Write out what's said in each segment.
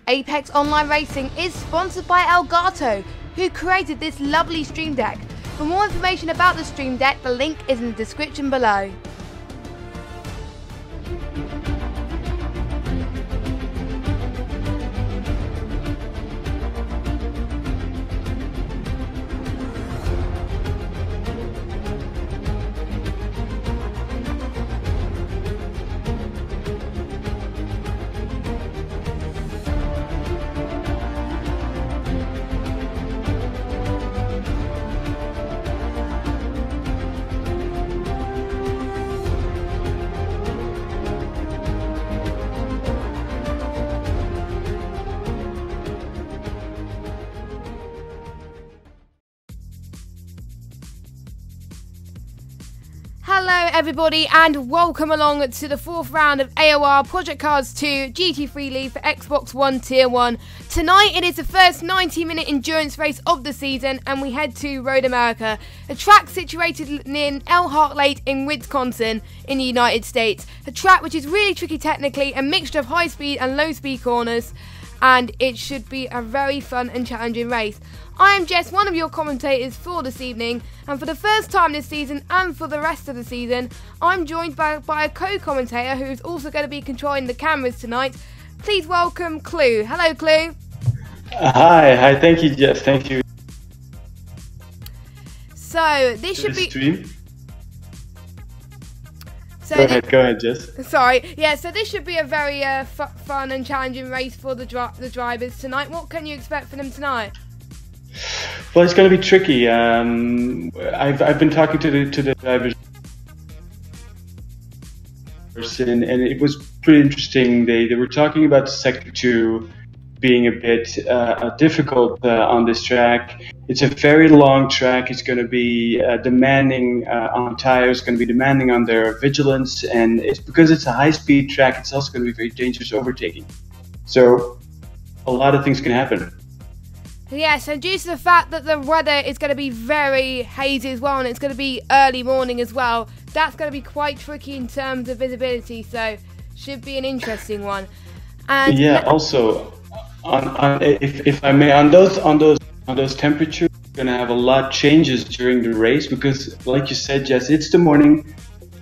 Apex Online Racing is sponsored by Elgato, who created this lovely stream deck. For more information about the stream deck, the link is in the description below. Hello everybody and welcome along to the fourth round of AOR Project Cars 2 GT3 League for Xbox One Tier 1. Tonight it is the first 90-minute endurance race of the season and we head to Road America, a track situated near Elkhart Lake in Wisconsin in the United States. A track which is really tricky technically, a mixture of high speed and low speed corners, and it should be a very fun and challenging race. I am Jess, one of your commentators for this evening, and for the first time this season and for the rest of the season, I'm joined by a co-commentator who's also going to be controlling the cameras tonight. Please welcome Clue. Hello, Clue. Hi, thank you, Jess, thank you. So, this should be... Stream? So go ahead, Jess. Sorry, yeah, so this should be a very fun and challenging race for the drivers tonight. What can you expect from them tonight? Well, it's going to be tricky. I've been talking to the drivers, and it was pretty interesting. They were talking about Sector 2 being a bit difficult on this track. It's a very long track. It's going to be demanding on tires, going to be demanding on their vigilance, and it's because it's a high-speed track. It's also going to be very dangerous overtaking. So a lot of things can happen. Yes, and due to the fact that the weather is going to be very hazy as well, and it's going to be early morning as well, that's going to be quite tricky in terms of visibility, so should be an interesting one. And yeah, also, if I may, on those temperatures, we're going to have a lot of changes during the race because, like you said, Jess, it's the morning,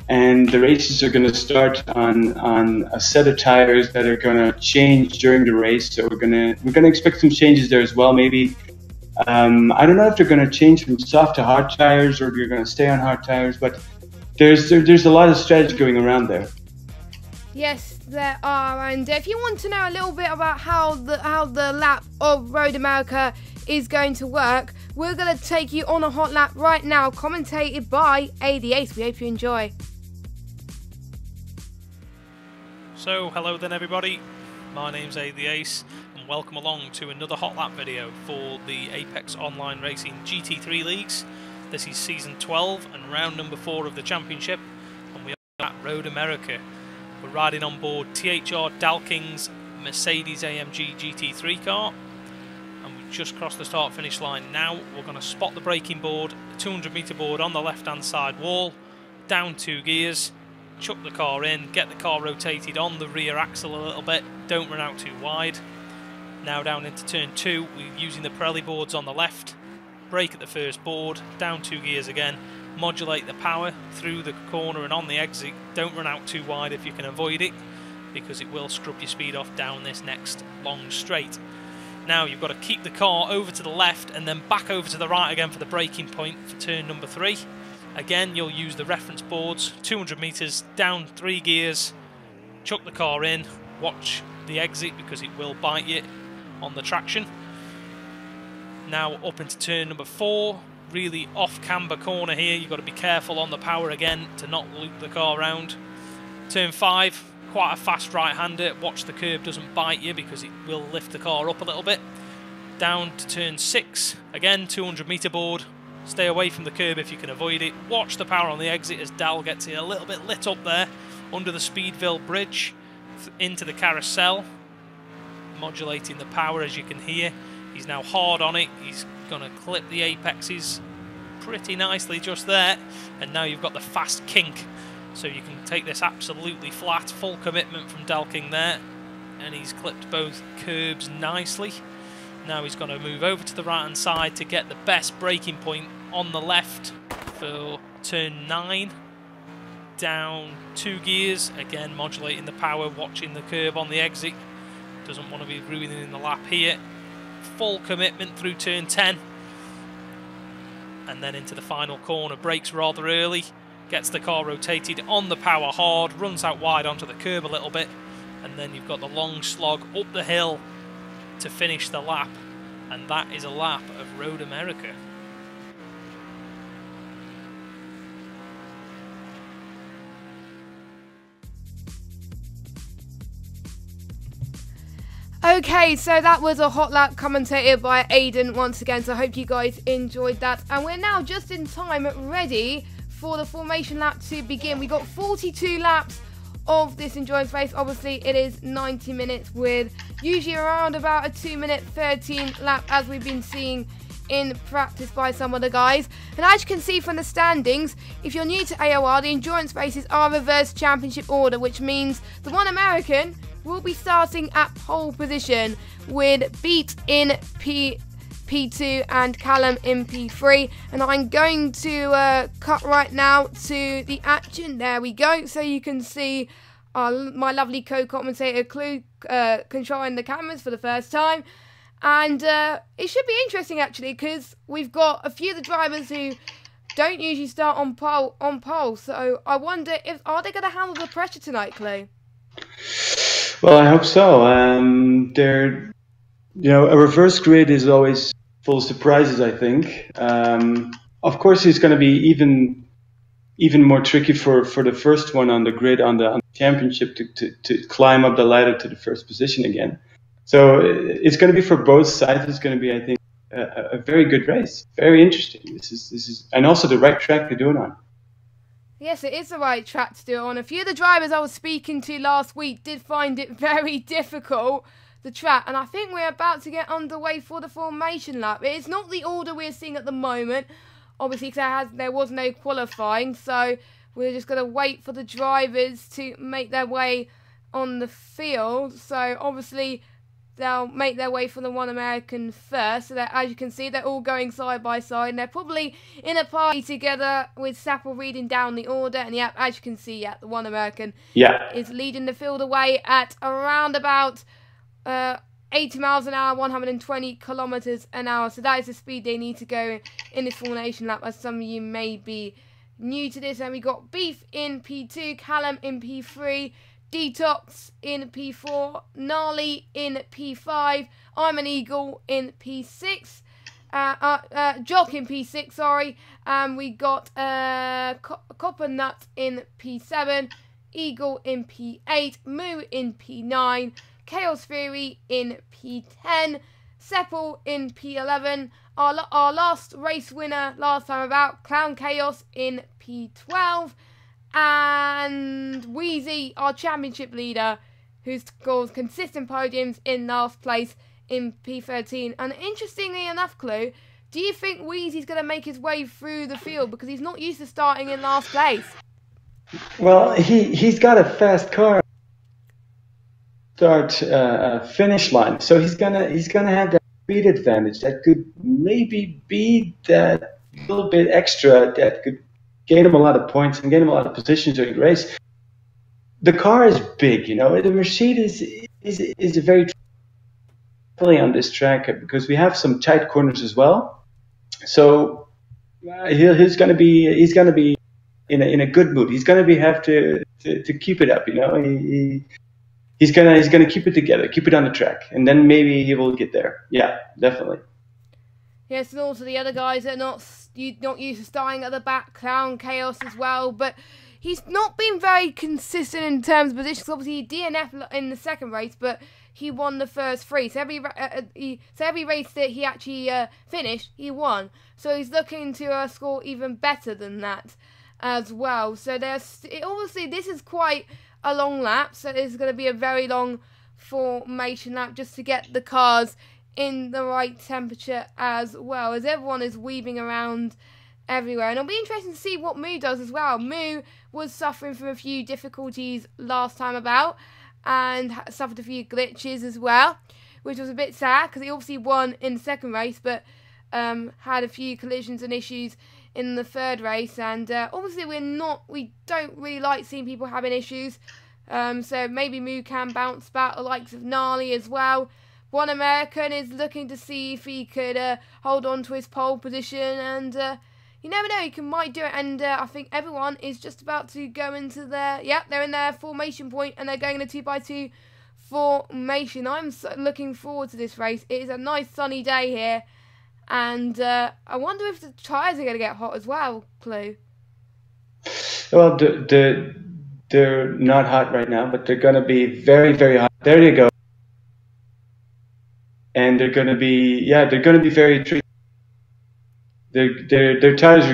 and the races are going to start on a set of tires that are going to change during the race. So we're going to expect some changes there as well. Maybe I don't know if they're going to change from soft to hard tires or they're going to stay on hard tires, but there's a lot of strategy going around there. Yes, there are. And if you want to know a little bit about how the lap of Road America is going to work, we're going to take you on a hot lap right now, commentated by The Ace. We hope you enjoy. So, hello then everybody, my name's The Ace and welcome along to another hot lap video for the Apex Online Racing GT3 Leagues. This is Season 12 and round number 4 of the championship, and we are at Road America. We're riding on board THR Dalking's Mercedes AMG GT3 car, and we've just crossed the start finish line now. We're going to spot the braking board, the 200 metre board on the left hand side wall, down 2 gears, chuck the car in, get the car rotated on the rear axle a little bit, don't run out too wide. Now down into turn 2, we're using the Pirelli boards on the left, brake at the first board, down 2 gears again, modulate the power through the corner and on the exit. Don't run out too wide if you can avoid it, because it will scrub your speed off down this next long straight. Now you've got to keep the car over to the left and then back over to the right again for the braking point for turn number 3. Again, you'll use the reference boards, 200 metres, down 3 gears, chuck the car in, watch the exit because it will bite you on the traction. Now up into turn number 4, really off camber corner here, you've got to be careful on the power again to not loop the car around. Turn 5, quite a fast right-hander, watch the curb doesn't bite you because it will lift the car up a little bit. Down to turn 6, again 200 metre board. Stay away from the curb if you can avoid it. Watch the power on the exit as Dal gets it a little bit lit up there under the Speedville bridge into the carousel. Modulating the power as you can hear. He's now hard on it. He's going to clip the apexes pretty nicely just there. And now you've got the fast kink. So you can take this absolutely flat. Full commitment from Dalking there. and he's clipped both curbs nicely. Now he's going to move over to the right hand side to get the best braking point on the left for turn 9. Down 2 gears, again modulating the power, watching the curb on the exit. Doesn't want to be ruining the lap here. Full commitment through turn 10. And then into the final corner, brakes rather early. Gets the car rotated on the power hard, runs out wide onto the curb a little bit. And then you've got the long slog up the hill to finish the lap. And that is a lap of Road America. Okay, so that was a hot lap commentated by Aidan once again, so I hope you guys enjoyed that. And we're now just in time ready for the formation lap to begin. We got 42 laps of this endurance race. Obviously, it is 90 minutes with usually around about a 2-minute 13 lap, as we've been seeing in practice by some of the guys. And as you can see from the standings, if you're new to AOR, the endurance races are reverse championship order, which means the one American will be starting at pole position with Beat in P2 and Callum in P3. And I'm going to cut right now to the action. There we go. So you can see my lovely co-commentator Clue controlling the cameras for the first time. And it should be interesting actually, because we've got a few of the drivers who don't usually start on pole. So I wonder if are they going to handle the pressure tonight, Clue? Well, I hope so. A reverse grid is always full of surprises, I think. Of course, it's going to be even more tricky for the first one on the grid on the championship to climb up the ladder to the first position again. So it's going to be for both sides. It's going to be, I think, a very good race. Very interesting. This is, and also the right track to do it on. Yes, it is the right track to do it on. A few of the drivers I was speaking to last week did find it very difficult, the track. And I think we're about to get underway for the formation lap. It's not the order we're seeing at the moment, obviously, because there was no qualifying. So we're just going to wait for the drivers to make their way on the field. So obviously they'll make their way for the one American first. So that, as you can see, they're all going side by side. And they're probably in a party together with Sappel reading down the order. And yeah, as you can see, yeah, the one American is leading the field away at around about 80 miles an hour, 120 kilometers an hour. So that is the speed they need to go in this formation lap, as some of you may be new to this. And we got Beef in P2, Callum in P3, Detox in P4, Gnarly in P5, I'm an Eagle in P6, Jock in P6, sorry, and we got Copper Nut in P7, Eagle in P8, Moo in P9, Chaos Fury in P10, Seppel in P11, our last race winner last time about, Clown Chaos in P12, and Wheezy, our championship leader, who scores consistent podiums in last place in P13. And interestingly enough, Clue, do you think Wheezy's going to make his way through the field, because he's not used to starting in last place? Well, he's got a fast car start finish line, so he's gonna have that speed advantage that could maybe be that little bit extra that could gain him a lot of points and gain him a lot of positions during the race. The car is big, you know. The Mercedes is a very friendly on this track because we have some tight corners as well. So he's gonna be in a good mood. He's gonna have to keep it up, you know. He's gonna keep it together, keep it on the track, and then maybe he will get there. Yeah, definitely. Yes, and also the other guys are not used to starting at the back. Clown Chaos as well, but he's not been very consistent in terms of positions. Obviously, he DNF in the second race, but he won the first three. So every race that he actually finished, he won. So he's looking to score even better than that as well. So obviously this is quite a long lap. So it's going to be a very long formation lap just to get the cars in the right temperature as well, as everyone is weaving around everywhere. And it'll be interesting to see what Moo does as well. Moo was suffering from a few difficulties last time about, and suffered a few glitches as well, which was a bit sad because he obviously won in the second race, but had a few collisions and issues in the third race. And obviously we don't really like seeing people having issues. So maybe Moo can bounce back, the likes of Gnarly as well. One American is looking to see if he could hold on to his pole position, and you never know, he might do it. And I think everyone is just about to go into their, they're in their formation point, and they're going in a 2x2 formation. I'm so looking forward to this race. It is a nice sunny day here, and I wonder if the tyres are going to get hot as well, Clue. Well, they're not hot right now, but they're going to be very, very hot. There you go. And they're going to be, very tricky. Their tires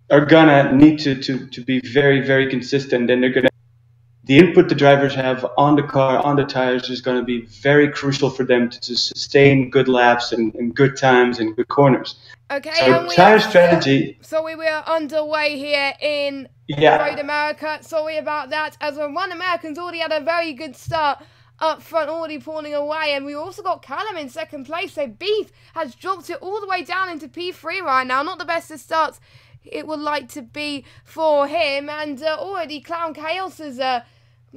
are gonna need to be very, very consistent, and the input the drivers have on the car, on the tires, is gonna be very crucial for them to sustain good laps and good times and good corners. Okay, so tire strategy. So we were underway here in Road America. Sorry about that, as One American's already had a very good start up front, already pulling away, and we also got Callum in second place. So Beef has dropped it all the way down into P3 right now. Not the best of starts it would like to be for him, and already Clown Chaos is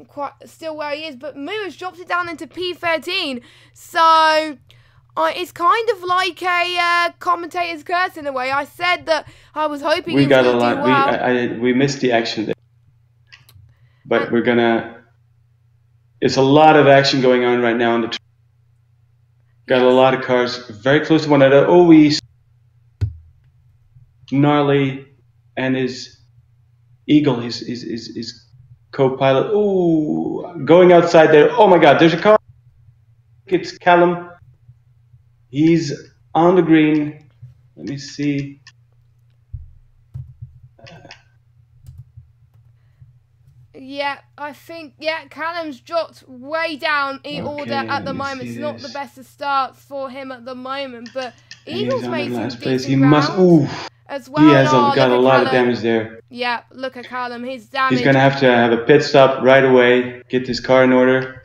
quite still where he is, but Moo has dropped it down into P13. So it's kind of like a commentator's curse in a way. I said that I was hoping we got a lot. Do well. We missed the action there, but we're gonna. It's a lot of action going on right now on the track. Got a lot of cars very close to one another. Always Gnarly and his Eagle, his co-pilot. Oh, going outside there. Oh my God, there's a car. It's Callum. He's on the green. Let me see. Yeah, I think, Callum's dropped way down in order at the moment. It's not the best of starts for him at the moment, but Eagle's made some decent ground as well. He has got a lot of damage there. Yeah, look at Callum, his damage. He's going to have a pit stop right away, get this car in order.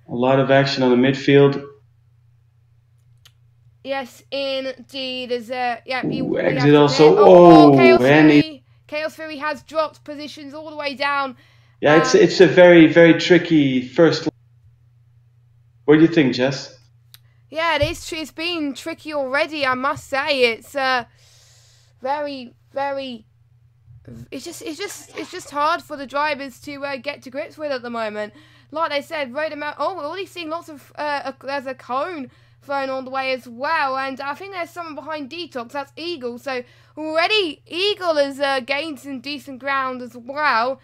A lot of action on the midfield. Yes, indeed. There's a, exit also. Chaos Fury has dropped positions all the way down. Yeah, it's a very, very tricky first. What do you think, Jess? Yeah, it is. It's been tricky already, I must say. It's very, very. It's just hard for the drivers to get to grips with at the moment. Like they said, we're already seeing lots of. There's a cone thrown all the way as well, and I think there's someone behind Detox. That's Eagle. So already Eagle has gained some decent ground as well.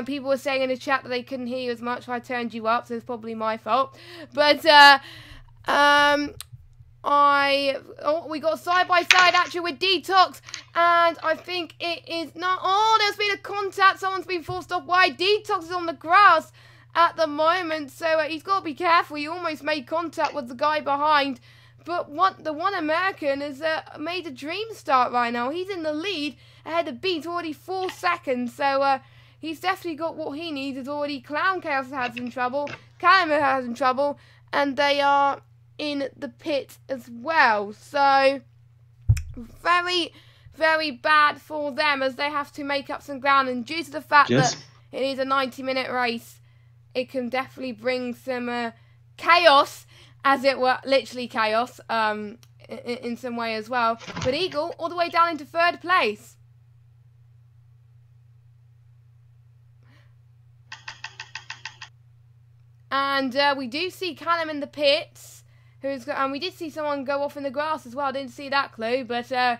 People were saying in the chat that they couldn't hear you as much. I turned you up, so it's probably my fault. But we got side-by-side action with Detox, and I think it is not. Oh, there's been a contact. Someone's been forced off wide. Detox is on the grass at the moment, so he's got to be careful. He almost made contact with the guy behind, but the One American has made a dream start right now. He's in the lead ahead of Beat, already 4 seconds, so he's definitely got what he needs. It's already Clown Chaos has in trouble, Callum has in trouble, and they are in the pit as well. So very, very bad for them as they have to make up some ground, and due to the fact that it is a 90-minute race, it can definitely bring some chaos, as it were, literally chaos, in some way as well. But Eagle all the way down into 3rd place. And we do see Callum in the pits, and we did see someone go off in the grass as well. I didn't see that clue, but I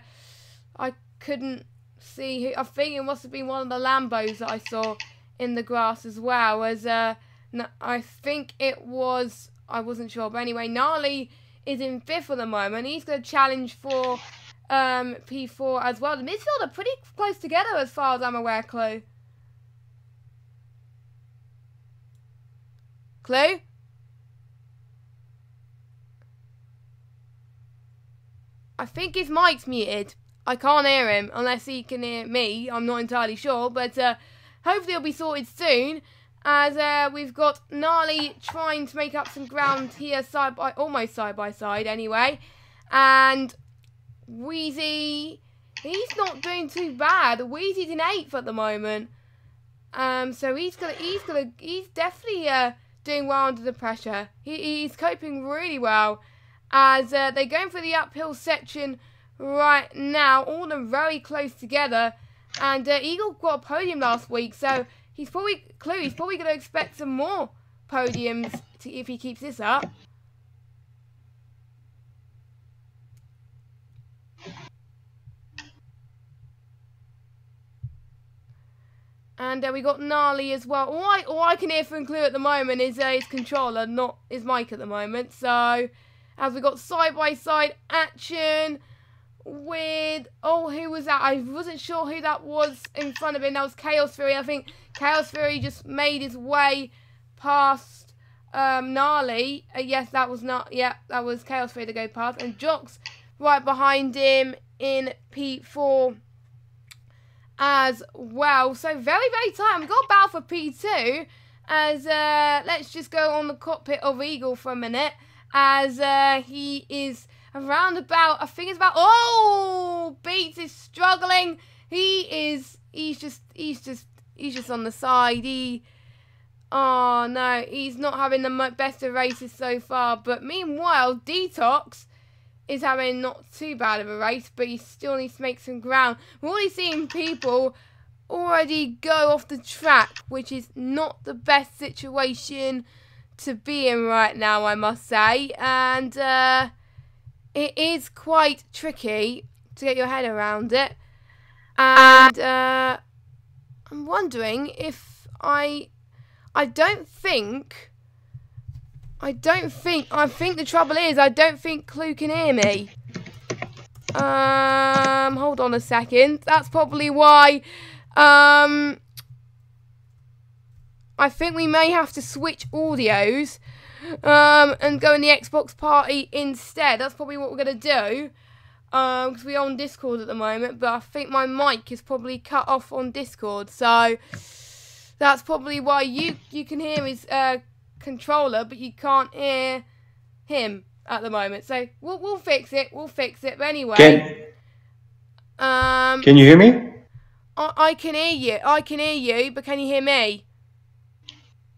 couldn't see who. I think it must have been one of the Lambos that I saw in the grass as well. As I think it was, I wasn't sure, but anyway, Gnarly is in 5th at the moment. He's going to challenge for P4 as well. The midfield are pretty close together as far as I'm aware, Clue. Clue? I think his mic's muted. I can't hear him unless he can hear me. I'm not entirely sure, but hopefully it'll be sorted soon. as we've got Gnarly trying to make up some ground here, almost side by side anyway, and Wheezy, he's not doing too bad. Wheezy's in 8th at the moment, so he's definitely doing well under the pressure. He's coping really well as they're going for the uphill section right now. All of them very close together, and Eagle got a podium last week, so he's probably going to expect some more podiums if he keeps this up. And we got Gnarly as well. All I can hear from Clue at the moment is his controller, not his mic at the moment. So, as we got side-by-side action with... Oh, who was that? I wasn't sure who that was in front of him. That was Chaos Fury. I think Chaos Fury just made his way past Gnarly. Yes, that was not... Yeah, that was Chaos Fury to go past. And Jock's right behind him in P4 as well. So very, very tight. We've got a battle for P2 as let's just go on the cockpit of Eagle for a minute as he is around about, I think it's about, oh, Beats is struggling. He's just on the side. Oh no, he's not having the best of races so far, but meanwhile Detox is having not too bad of a race, but he still needs to make some ground. We're already seeing people already go off the track, which is not the best situation to be in right now, I must say. And it is quite tricky to get your head around it. And I'm wondering if I think the trouble is I don't think Clue can hear me. Hold on a second. That's probably why. I think we may have to switch audios and go in the Xbox party instead. That's probably what we're going to do. Because we're on Discord at the moment, but I think my mic is probably cut off on Discord. So that's probably why you can hear his controller, but you can't hear him at the moment. So we'll fix it. But anyway, can you hear me? I can hear you. But can you hear me?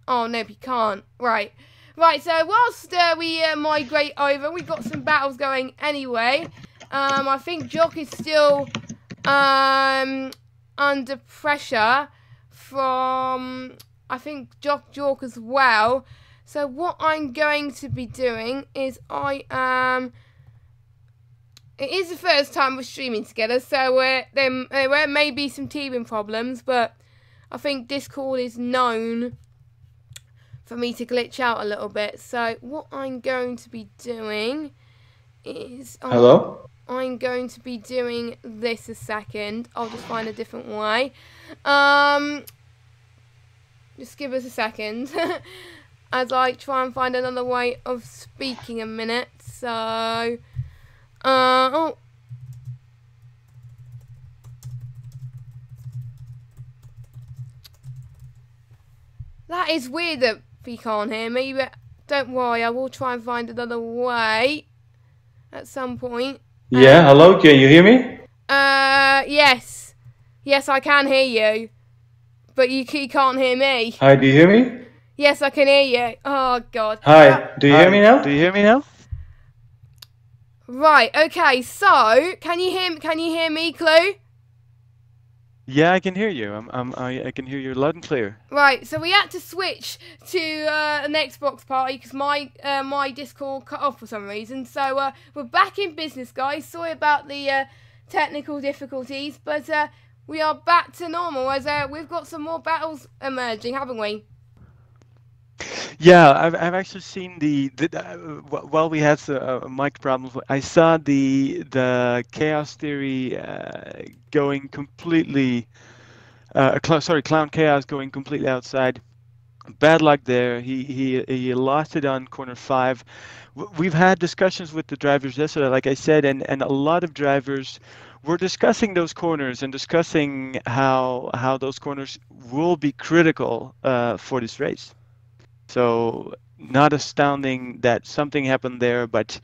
Oh no, you can't. Right. So whilst we migrate over, we've got some battles going anyway. I think Jock is still under pressure from, I think, Jock as well. So what I'm going to be doing is it is the first time we're streaming together, so there may be some teething problems, but I think Discord is known for me to glitch out a little bit. So what I'm going to be doing is... Hello? I'm going to be doing this a second. I'll just find a different way. Just give us a second. As I try and find another way of speaking a minute. So... oh. That is weird that he can't hear me, but don't worry, I will try and find another way at some point. Yeah, hello, can you hear me? Yes. Yes, I can hear you. But you can't hear me. Hi, do you hear me? Yes, I can hear you. Oh, God. Hi, do you hear me now? Right, okay, so, can you hear me, Clue? Yeah, I can hear you. I can hear you loud and clear. Right, so we had to switch to an Xbox party because my Discord cut off for some reason. So we're back in business, guys. Sorry about the technical difficulties, but we are back to normal as we've got some more battles emerging, haven't we? Yeah, I've actually seen while we had mic problems, I saw the Chaos Theory going completely, Clown Chaos going completely outside. Bad luck there. He lost it on corner 5. We've had discussions with the drivers yesterday, like I said, and a lot of drivers we're discussing those corners and discussing how those corners will be critical for this race. So not astounding that something happened there, but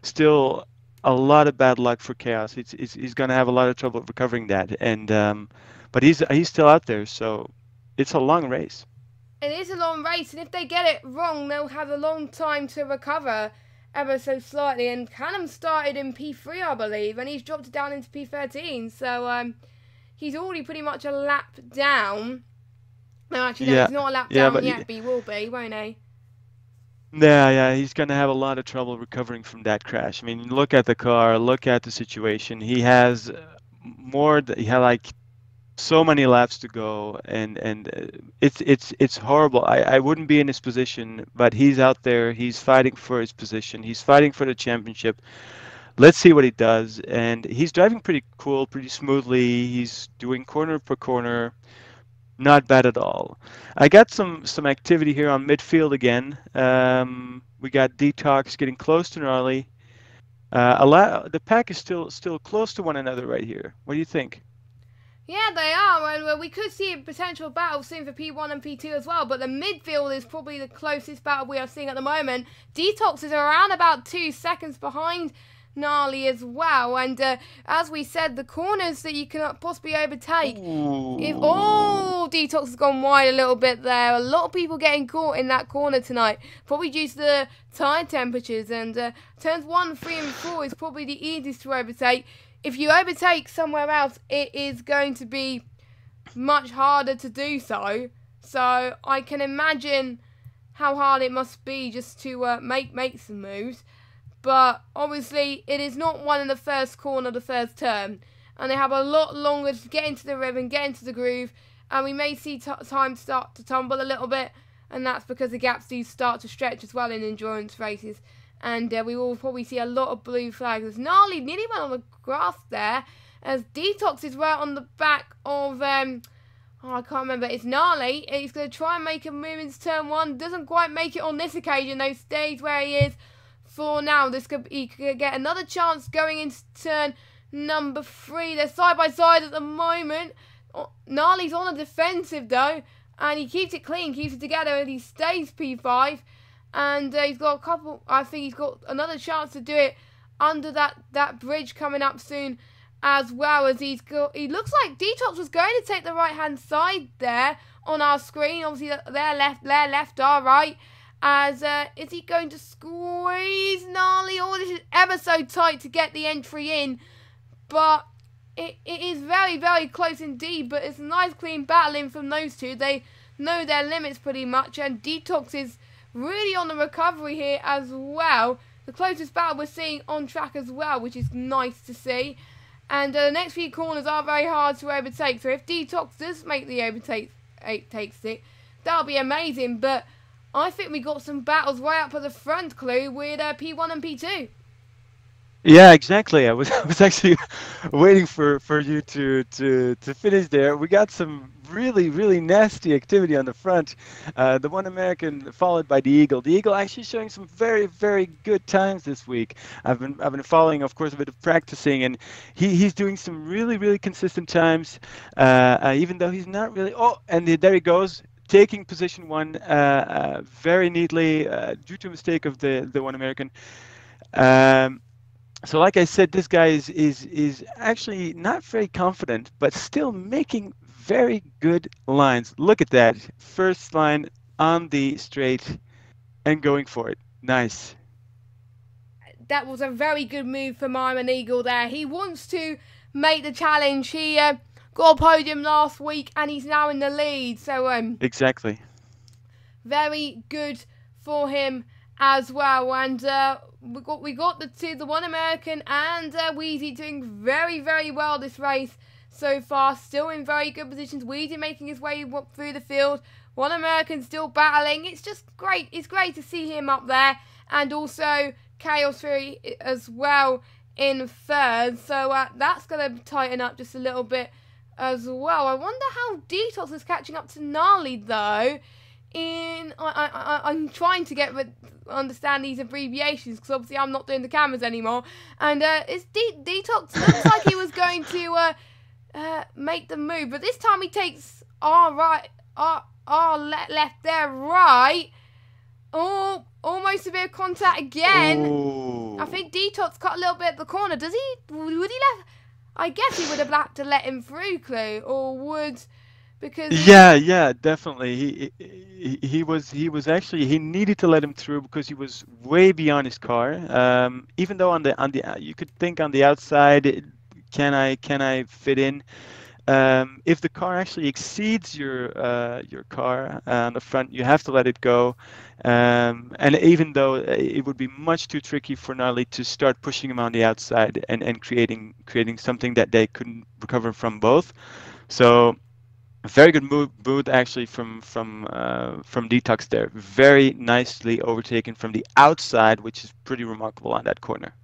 still a lot of bad luck for Chaos. He's going to have a lot of trouble recovering that, and but he's still out there, so it's a long race. It is a long race, and if they get it wrong, they'll have a long time to recover ever so slightly. And Callum started in P3, I believe, and he's dropped it down into P13, so he's already pretty much a lap down. No, actually, no, he's not a lap down yet, but he will be, won't he? Yeah, he's going to have a lot of trouble recovering from that crash. I mean, look at the car, look at the situation. He has he had like so many laps to go, and it's horrible. I wouldn't be in his position, but he's out there. He's fighting for his position. He's fighting for the championship. Let's see what he does. And he's driving pretty cool, pretty smoothly. He's doing corner per corner. Not bad at all. I got some activity here on midfield again. We got Detox getting close to Gnarly. The pack is still close to one another right here. What do you think? Yeah, they are, and we could see a potential battle soon for P1 and P2 as well, but the midfield is probably the closest battle we are seeing at the moment. Detox is around about 2 seconds behind Gnarly as well, and as we said, the corners that you can possibly overtake. Detox has gone wide a little bit there. A lot of people getting caught in that corner tonight, probably due to the tyre temperatures, and turns 1, 3 and 4 is probably the easiest to overtake. If you overtake somewhere else, it is going to be much harder to do so. So I can imagine how hard it must be just to make some moves. But obviously, it is not one in the first corner, the first turn. And they have a lot longer to get into the rhythm, get into the groove. And we may see time start to tumble a little bit. And that's because the gaps do start to stretch as well in endurance races. And we will probably see a lot of blue flags. As Gnarly nearly went on the grass there. As Detox is right on the back of, I can't remember, it's Gnarly. He's going to try and make a move into turn 1. Doesn't quite make it on this occasion, though. Stays where he is for now. He could get another chance going into turn number 3. They're side by side at the moment. Gnarly's on the defensive, though. And he keeps it clean, keeps it together, and he stays P5. And he's got a couple, I think he's got another chance to do it under that bridge coming up soon as well. As he looks like Detox was going to take the right-hand side there on our screen. Obviously, their left, our right. As, is he going to squeeze Gnarly? Oh, this is ever so tight to get the entry in. But it is very, very close indeed. But it's a nice, clean battling from those two. They know their limits pretty much. And Detox is really on the recovery here as well. The closest battle we're seeing on track as well, which is nice to see. And the next few corners are very hard to overtake. So if Detox does make the overtake stick, that'll be amazing. But I think we got some battles right up at the front, Clue, with P1 and P2. Yeah, exactly. I was actually waiting for you to finish there. We got some really nasty activity on the front. The one American followed by the Eagle. The Eagle actually showing some very good times this week. I've been following, of course, a bit of practicing, and he's doing some really consistent times. Even though he's not really. Oh, and there he goes, taking position 1 very neatly due to a mistake of the one American. So like I said, this guy is actually not very confident, but still making very good lines. Look at that. First line on the straight and going for it. Nice. That was a very good move from Iron Eagle there. He wants to make the challenge. He got a podium last week and he's now in the lead. So exactly. Very good for him as well. And we got the one American and Wheezy doing very well this race so far. Still in very good positions. Wheezy making his way through the field. One American still battling. It's just great. It's great to see him up there. And also Chaos Fury as well in third. So that's going to tighten up just a little bit as well. I wonder how Detox is catching up to Gnarly though. I'm trying to understand these abbreviations because obviously I'm not doing the cameras anymore. And it's Detox looks like he was going to make the move, but this time he takes R left there right. Oh, almost a bit of contact again. Ooh. I think Detox cut a little bit at the corner. Would he let? I guess he would have had to let him through, Clue, or would. Because yeah, definitely. He was actually, he needed to let him through because he was way beyond his car. Even though on the you could think on the outside, can I fit in? If the car actually exceeds your car on the front, you have to let it go. And even though it would be much too tricky for Gnarly to start pushing him on the outside and creating something that they couldn't recover from both. So. A very good move actually from Detox there. Very nicely overtaken from the outside, which is pretty remarkable on that corner.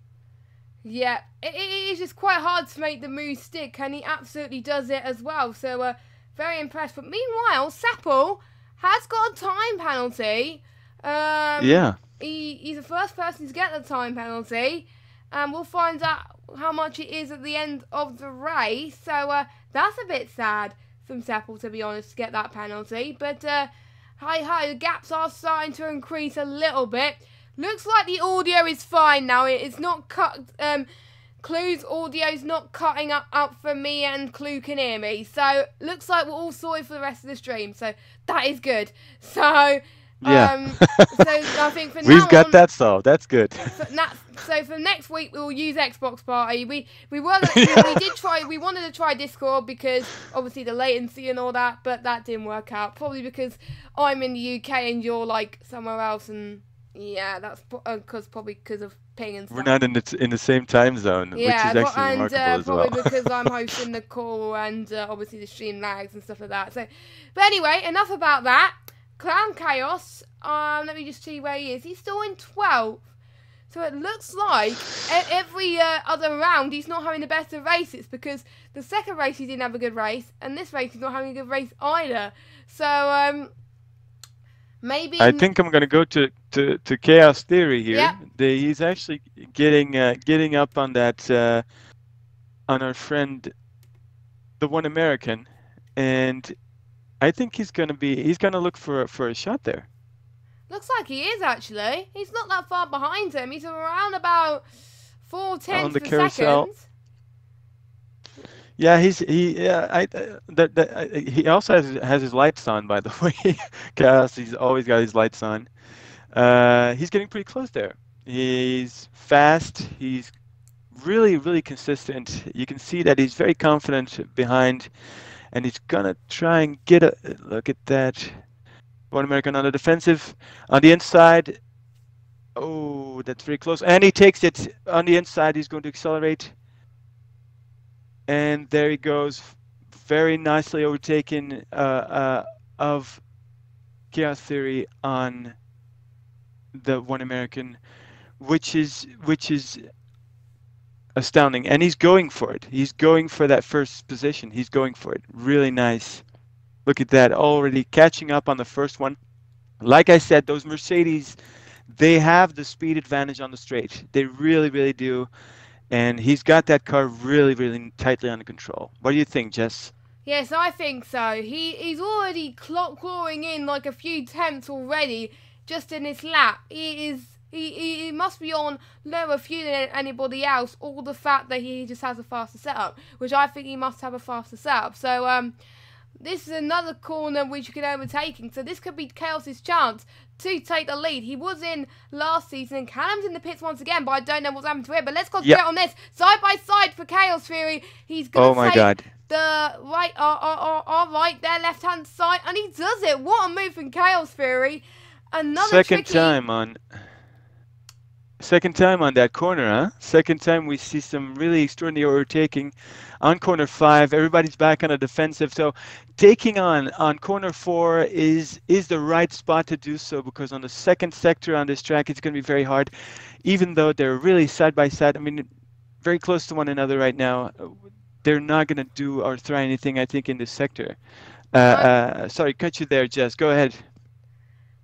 Yeah, it is just quite hard to make the move stick, and he absolutely does it as well. So very impressed. But meanwhile, Seppel has got a time penalty. Yeah. He's the first person to get the time penalty, and we'll find out how much it is at the end of the race. So that's a bit sad from Seppel, to be honest, to get that penalty. But hi, the gaps are starting to increase a little bit. Looks like the audio is fine now. It's not cut. Clue's audio's not cutting up for me, and Clue can hear me. So looks like we're all sorted for the rest of the stream. So that is good. So yeah. So I think for now we've got that solved. That's good. So for next week we'll use Xbox Party. We wanted to try Discord because obviously the latency and all that, but that didn't work out. Probably because I'm in the UK and you're like somewhere else, and yeah, that's probably because of ping and stuff. We're not in the same time zone, which is actually remarkable as well. Probably because I'm hosting the call and obviously the stream lags and stuff like that. So, but anyway, enough about that. Clown Chaos, let me just see where he is. He's still in 12th. So it looks like every other round he's not having the best of races, because the second race he didn't have a good race, and this race he's not having a good race either. So maybe I think I'm going to go to Chaos Theory here. Yep. He's actually getting up on that on our friend, the One American, and I think he's going to look for a shot there. Looks like he is, actually. He's not that far behind him. He's around about 4/10 per second. Yeah, he also has his lights on, by the way. Chaos, he's always got his lights on. He's getting pretty close there. He's fast. He's really, really consistent. You can see that he's very confident behind, and he's gonna try and get a look at that. One American on the defensive, on the inside. Oh, that's very close. And he takes it on the inside. He's going to accelerate. And there he goes. Very nicely overtaken of Chaos Theory on the One American, which is astounding. And he's going for it. He's going for that first position. He's going for it. Really nice. Look at that, already catching up on the first one. Like I said, those Mercedes, they have the speed advantage on the straight. They really, really do. And he's got that car really, really tightly under control. What do you think, Jess? Yes, I think so. He's already clawing in like a few tenths already just in this lap. He must be on lower fuel than anybody else, or the fact that he just has a faster setup, which I think he must have a faster setup. So, this is another corner which you can overtaking, so this could be Chaos's chance to take the lead. He was in last season, and Callum's in the pits once again, but I don't know what's happened to him. But let's concentrate on this. Side by side for Chaos Theory. He's going to take the right, right there, left-hand side, and he does it. What a move from Chaos Theory. Another Second time on that corner, huh? Second time we see some really extraordinary overtaking on corner 5. Everybody's back on a defensive. So taking on corner 4 is the right spot to do so, because on the second sector on this track, it's going to be very hard, even though they're really side by side. I mean, very close to one another right now. They're not going to do or try anything, I think, in this sector. Sorry, cut you there, Jess. Go ahead.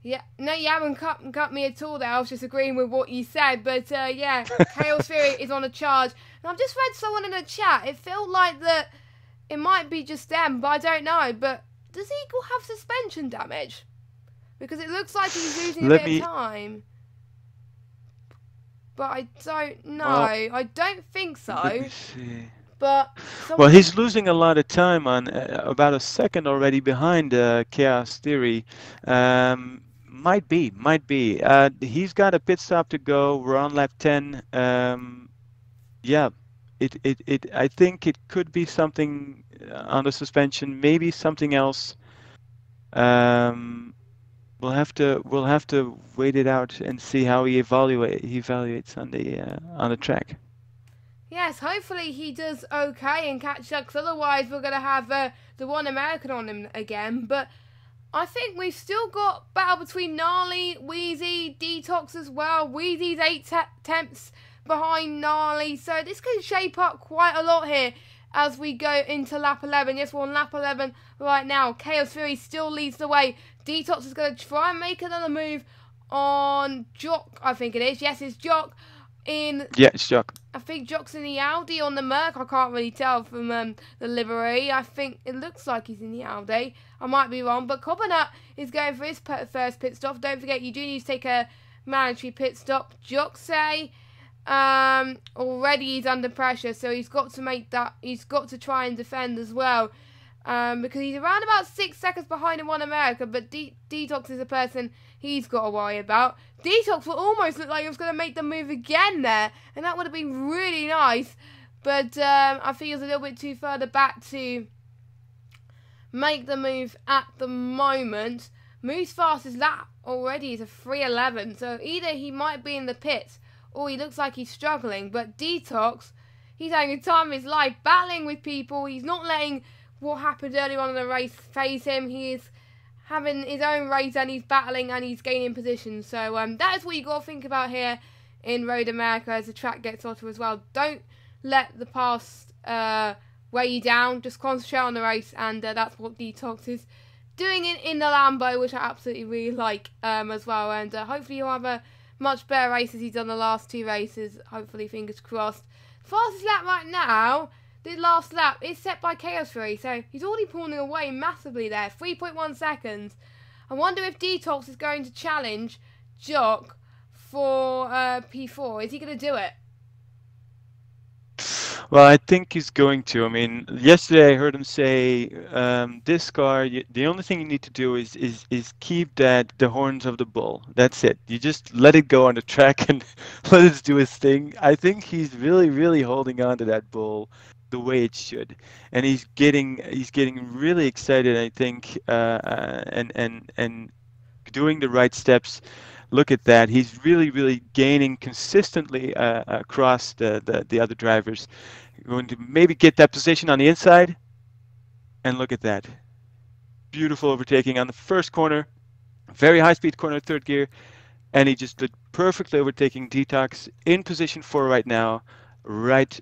Yeah, no, you haven't cut me at all there. I was just agreeing with what you said. But yeah, Chaos Fury is on a charge. And I've just read someone in the chat. It felt like that it might be just them, but I don't know. But does Eagle have suspension damage? Because it looks like he's losing a bit of time. But I don't know. Well, I don't think so. Let me see. But well, he's losing a lot of time on about a second already behind Chaos Theory. Might be. He's got a pit stop to go. We're on lap 10. Yeah, I think it could be something on the suspension. Maybe something else. We'll have to wait it out and see how he evaluates on the track. Yes, hopefully he does okay and catch up, 'cause otherwise we're going to have the one American on him again. But I think we've still got battle between Gnarly, Wheezy, Detox as well. Wheezy's 8 attempts behind Gnarly, so this could shape up quite a lot here as we go into lap 11. Yes, we're on lap 11 right now. Chaos Fury still leads the way. Detox is going to try and make another move on Jock, I think it is. Yes, it's Jock. Yeah, it's Jock. I think Jock's in the Audi on the Merc. I can't really tell from the livery. I think it looks like he's in the Audi. I might be wrong, but Cobbinut is going for his first pit stop. Don't forget, you do need to take a mandatory pit stop. Jock already he's under pressure, so he's got to make that. He's got to try and defend as well, because he's around about 6 seconds behind in One America. But Detox is a person he's got to worry about. Detox will almost look like he was going to make the move again there, and that would have been really nice. But I think he was a little bit too further back to make the move at the moment. Moves fastest lap already is a 3:11, so either he might be in the pits or he looks like he's struggling. But Detox, he's having a time of his life, battling with people. He's not letting what happened earlier on in the race phase him. He is having his own race and he's battling and he's gaining position. So that is what you got to think about here in Road America as the track gets hotter as well. Don't let the past weigh you down. Just concentrate on the race, and that's what Detox is doing in the Lambo, which I absolutely really like as well. And hopefully he'll have a much better race as he's done the last 2 races. Hopefully, fingers crossed. Fastest lap right now, the last lap, is set by Chaos Fury. So he's already pulling away massively there. 3.1 seconds. I wonder if Detox is going to challenge Jock for P4. Is he going to do it? Well, I think he's going to. I mean, yesterday I heard him say, "This car, the only thing you need to do is keep the horns of the bull. That's it. You just let it go on the track and let it do its thing." I think he's really holding on to that bull the way it should, and he's getting really excited. I think, and doing the right steps. Look at that. He's really gaining consistently across the other drivers. Going to maybe get that position on the inside. And look at that. Beautiful overtaking on the first corner. Very high-speed corner, 3rd gear. And he just did perfectly overtaking Detox in position 4 right now. Right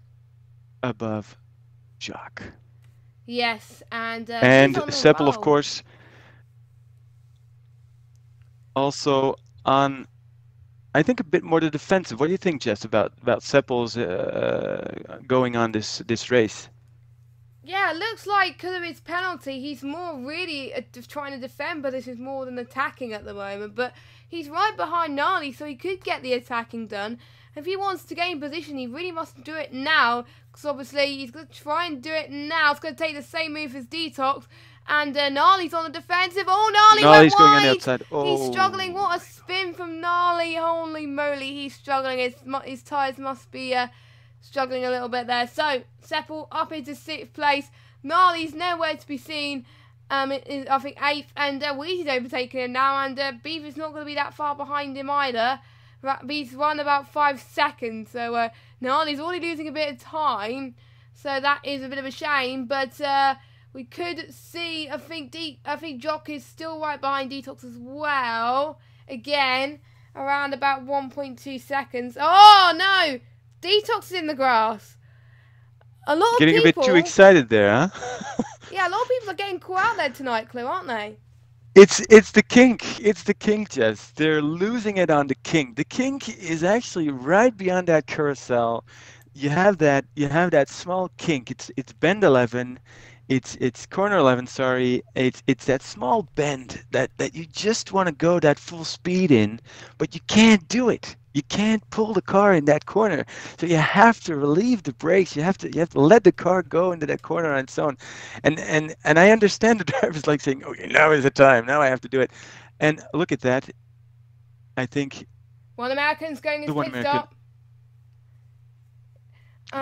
above Jock. Yes, and Seppel, of course. Also on, I think, a bit more the defensive. What do you think, Jess, about Seppel's going on this race? Yeah, it looks like because of his penalty, he's more really trying to defend, but this is more than attacking at the moment. But he's right behind Gnarly, so he could get the attacking done. If he wants to gain position, he really must do it now, because obviously he's going to try and do it now. It's going to take the same move as Detox. And Gnarly's on the defensive. Oh, Gnarly's going on the outside. Oh. He's struggling. What a spin from Gnarly. Holy moly, he's struggling. His tyres must be struggling a little bit there. So, Seppel up into 6th place. Gnarly's nowhere to be seen. I think 8th. And Wheezy's overtaking him now. And Beef is not going to be that far behind him either. Beef's run about 5 seconds. So, Gnarly's already losing a bit of time. So, that is a bit of a shame. But we could see, I think Jock is still right behind Detox as well. Again, around about 1.2 seconds. Oh, no! Detox is in the grass. A lot of people... Getting a bit too excited there, huh? Yeah, a lot of people are getting caught out there tonight, Clue, aren't they? It's the kink. It's the kink, Jess. They're losing it on the kink. The kink is actually right beyond that carousel. You have that small kink. It's bend 11. It's corner 11, sorry. It's that small bend that you just want to go that full speed in, but you can't do it. You can't pull the car in that corner. So you have to relieve the brakes. You have to let the car go into that corner on its own. And I understand the drivers like saying, okay, now is the time. Now I have to do it. And look at that. I think One American's going the his one pit American, stop.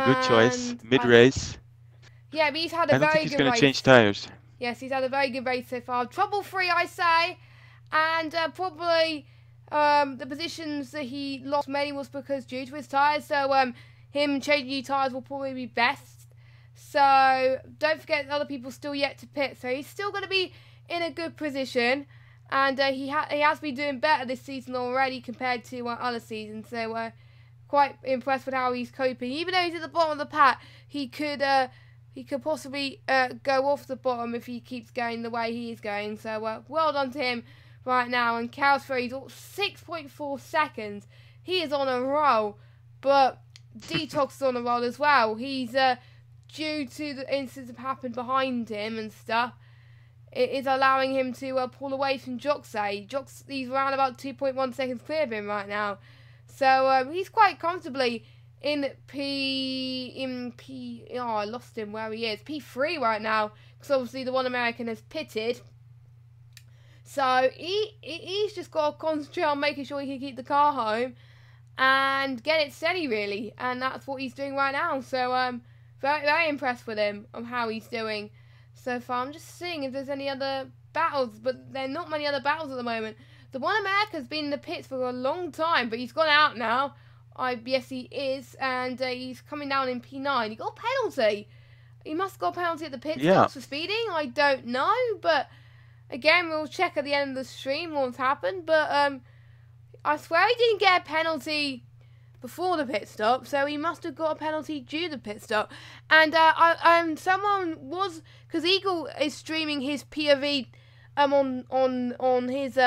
good choice, And mid-race. yeah, but he's had a I don't think very he's good going to race. change tires. Yes, he's had a very good race so far. Trouble-free, I say. And probably the positions that he lost mainly was because due to his tyres. So him changing new tyres will probably be best. So don't forget other people still yet to pit. So he's still going to be in a good position. And he has been doing better this season already compared to other seasons. So quite impressed with how he's coping. Even though he's at the bottom of the pack, he could possibly go off the bottom if he keeps going the way he is going. So well done to him right now. And Cowsbury's 6.4 seconds. He is on a roll. But Detox is on a roll as well. He's due to the incidents that happened behind him and stuff. It is allowing him to pull away from Joxay. He's around about 2.1 seconds clear of him right now. So he's quite comfortably in P. Oh, I lost him where he is. P3 right now, because obviously the one American has pitted. So he's just got to concentrate on making sure he can keep the car home and get it steady, really. And that's what he's doing right now. So very, very impressed with him on how he's doing so far. I'm just seeing if there's any other battles, but there are not many other battles at the moment. The one America's been in the pits for a long time, but he's gone out now. Yes, he is, and he's coming down in P9. He got a penalty. He must have got a penalty at the pit stops for speeding. I don't know, but again, we'll check at the end of the stream what's happened. But I swear he didn't get a penalty before the pit stop, so he must have got a penalty due to the pit stop. And someone was, because Eagle is streaming his POV on his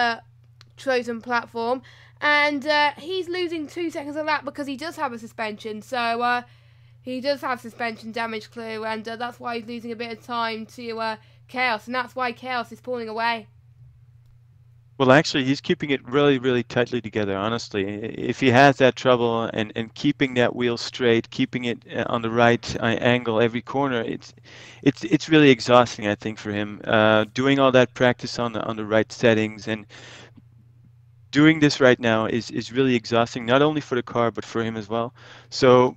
chosen platform, and he's losing 2 seconds a lap because he does have a suspension. So he does have suspension damage clue, and that's why he's losing a bit of time to Chaos, and that's why Chaos is pulling away. Well, actually, he's keeping it really, really tightly together, honestly. If he has that trouble and keeping that wheel straight, keeping it on the right angle every corner, it's really exhausting, I think, for him. Doing all that practice on the right settings and doing this right now is really exhausting, not only for the car, but for him as well. So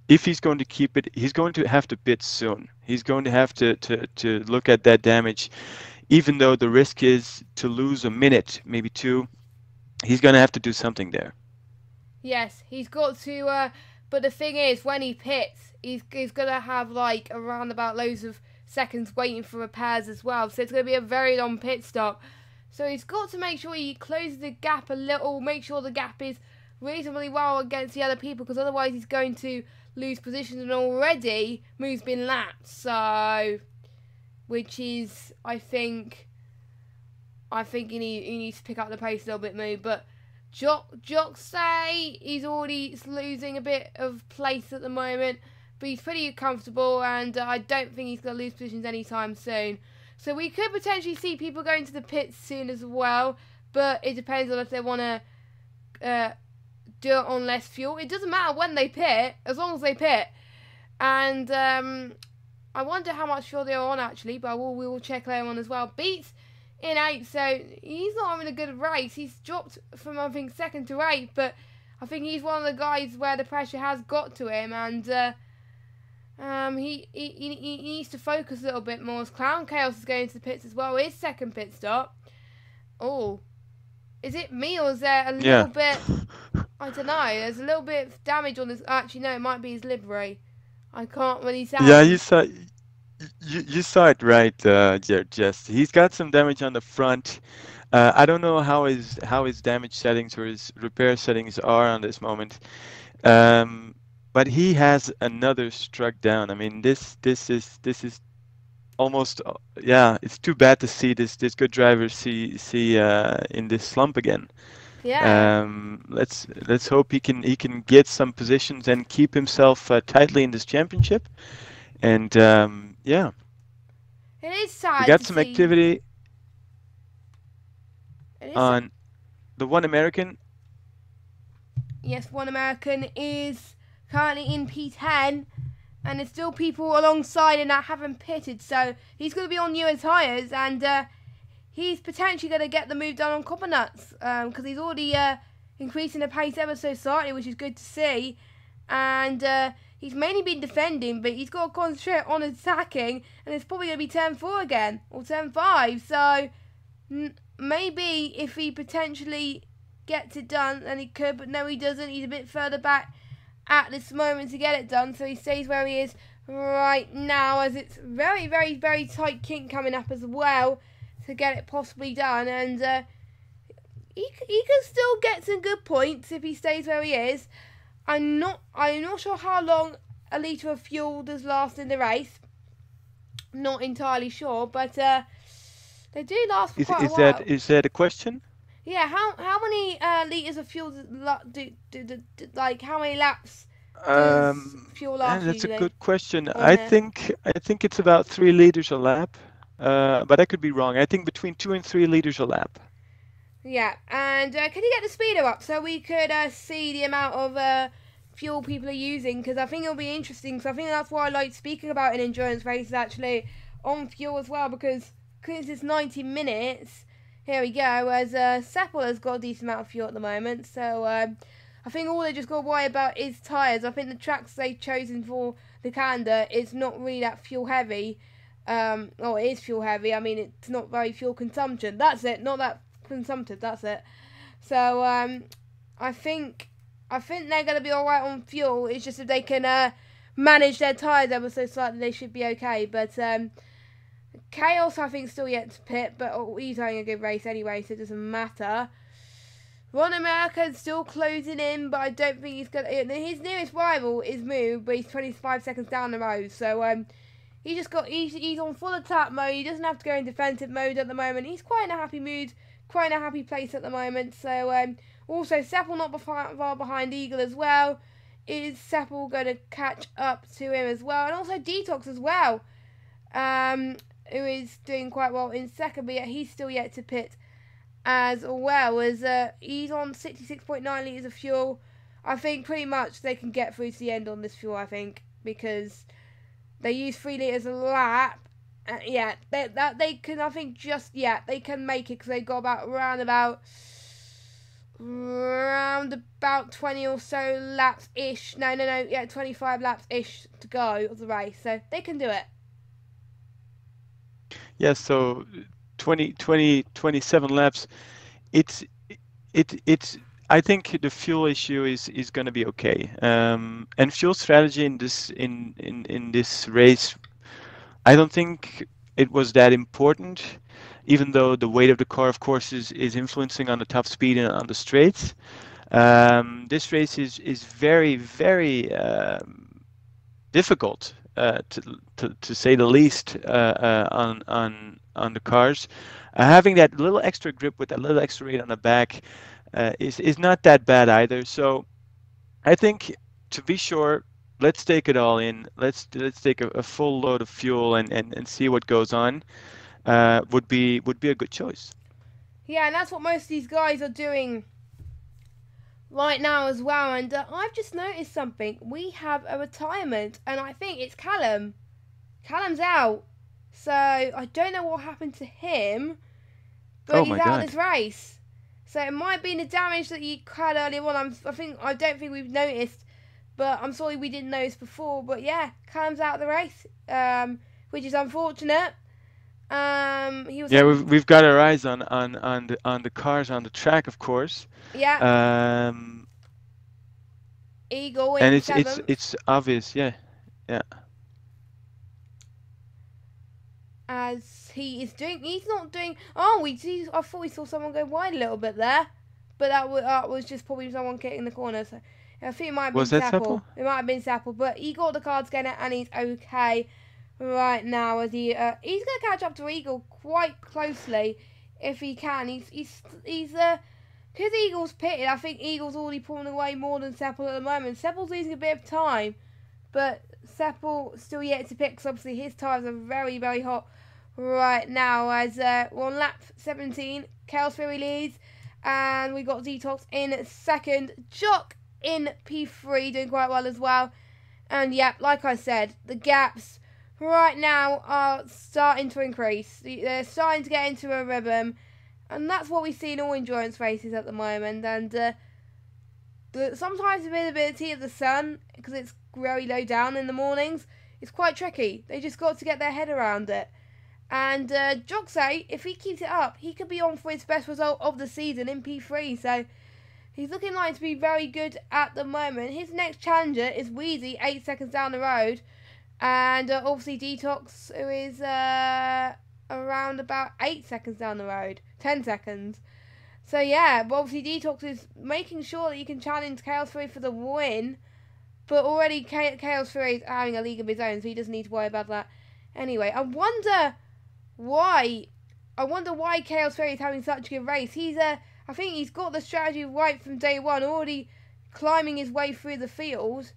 if he's going to keep it, he's going to have to pit soon. He's going to have to look at that damage. Even though the risk is to lose a minute, maybe two, he's going to have to do something there. Yes, he's got to, but the thing is, when he pits, he's going to have like around about loads of seconds waiting for repairs as well. So it's going to be a very long pit stop. So he's got to make sure he closes the gap a little, make sure the gap is reasonably well against the other people, because otherwise he's going to lose positions, and already Moo's been lapped. So, which is, I think he needs to pick up the pace a little bit, Moo. But Joxay, he's already losing a bit of place at the moment, but he's pretty comfortable, and I don't think he's going to lose positions anytime soon. So we could potentially see people going to the pits soon as well, but it depends on if they want to do it on less fuel. It doesn't matter when they pit, as long as they pit. And I wonder how much fuel they're on, actually, but we will check later on as well. Beats in 8th, so he's not having a good race. He's dropped from, I think, 2nd to 8th, but I think he's one of the guys where the pressure has got to him, and he needs to focus a little bit more. As Clown Chaos is going to the pits as well. His 2nd pit stop. Oh, is it me, or is there a little bit? I don't know. There's a little bit of damage on this. Actually, no, it might be his livery. I can't really tell. Yeah, you saw it right, Jess. He's got some damage on the front. I don't know how his damage settings or his repair settings are on this moment. But he has another struck down. I mean, this is almost yeah. It's too bad to see this good driver see in this slump again. Yeah. Let's hope he can get some positions and keep himself tightly in this championship. And yeah, It is we sad got to some see. activity It is. on the one American. Yes, one American is currently in P10, and there's still people alongside and that haven't pitted, so he's going to be on newer tyres, and he's potentially going to get the move done on copper nuts, because he's already increasing the pace ever so slightly, which is good to see. And he's mainly been defending, but he's got to concentrate on attacking, and it's probably going to be turn 4 again, or turn 5. So maybe if he potentially gets it done, then he could, but no, he doesn't. He's a bit further back at this moment to get it done, so he stays where he is right now, as it's very, very, very tight kink coming up as well to get it possibly done. And he can still get some good points if he stays where he is. I'm not sure how long a litre of fuel does last in the race. Not entirely sure, but they do last for quite a while. Is that a question? Yeah, how many litres of fuel like how many laps does fuel last That's usually? a good question. I think it's about 3 liters a lap, but I could be wrong. I think between 2 and 3 liters a lap. Yeah, and can you get the speeder up so we could see the amount of fuel people are using? Because I think it'll be interesting. Because I think that's why I like speaking about an endurance race actually on fuel as well. Because it's 90 minutes. Here we go. As Seppel has got a decent amount of fuel at the moment. So I think all they just got to worry about is tyres. I think the tracks they've chosen for the calendar is not really that fuel heavy. Oh, it is fuel heavy. I mean, it's not very fuel consumption. That's it. Not that consumptive, that's it. So I think they're going to be alright on fuel. It's just if they can manage their tyres ever so slightly, they should be okay. But Chaos, I think, still yet to pit, but he's having a good race anyway, so it doesn't matter. Ron America is still closing in, but I don't think he's going to... His nearest rival is Moo, but he's 25 seconds down the road, so he's on full attack mode. He doesn't have to go in defensive mode at the moment. He's quite in a happy mood, quite in a happy place at the moment. So also Seppel not far behind Eagle as well. Is Seppel going to catch up to him as well? And also Detox as well, who is doing quite well in second, but yet he's still yet to pit as well, as he's on 66.9 litres of fuel. I think pretty much they can get through to the end on this fuel, I think, because they use 3 litres a lap. Yeah, they can, I think, they can make it, because they've got around about 20 or so laps-ish. No, yeah, 25 laps-ish to go of the race, so they can do it. Yeah, so 27 laps. It's I think the fuel issue is going to be okay. And fuel strategy in this race, I don't think it was that important, even though the weight of the car, of course, is influencing on the top speed and on the straights. This race is very, very difficult, to say the least, on the cars. Having that little extra grip with that little extra weight on the back is not that bad either. So I think, to be sure, let's take it all in. Let's take a full load of fuel and see what goes on. Would be a good choice. Yeah, and that's what most of these guys are doing right now as well. And I've just noticed something. We have a retirement, and I think it's Callum. Callum's out, so I don't know what happened to him, but he's out of this race. So it might have been the damage that he had earlier on. I don't think we've noticed, but I'm sorry we didn't notice before. But yeah, Callum's out of the race, which is unfortunate. We've got our eyes on the cars on the track, of course. Yeah. Eagle in and it's obvious, yeah. As he's not doing. Oh, I thought we saw someone go wide a little bit there, but that was just probably someone getting the corner. So I think it might have been Seppel. It might have been Seppel, but he got the car together and he's okay. right now as he's going to catch up to Eagle quite closely if he can. He's because Eagle's pitted. I think Eagle's already pulling away more than Seppel at the moment. Seppel's losing a bit of time, but Seppel still yet to pick. Cause obviously his tires are very, very hot right now. As we're on lap 17, Chaos Fury leads, and we got Detox in second. Jock in P3 doing quite well as well. And yeah, like I said, the gaps right now are starting to increase. They're starting to get into a rhythm. And that's what we see in all endurance races at the moment. And sometimes the visibility of the sun, because it's very low down in the mornings, is quite tricky. They just got to get their head around it. And Joxay, if he keeps it up, he could be on for his best result of the season in P3. So he's looking like to be very good at the moment. His next challenger is Wheezy, 8 seconds down the road. And obviously Detox, who is around about 8 seconds down the road. 10 seconds. So yeah, but obviously Detox is making sure that he can challenge Chaos Fury for the win. But already Chaos Fury is having a league of his own, so he doesn't need to worry about that. Anyway, I wonder why Chaos Fury is having such a good race. I think he's got the strategy right from day one, already climbing his way through the field.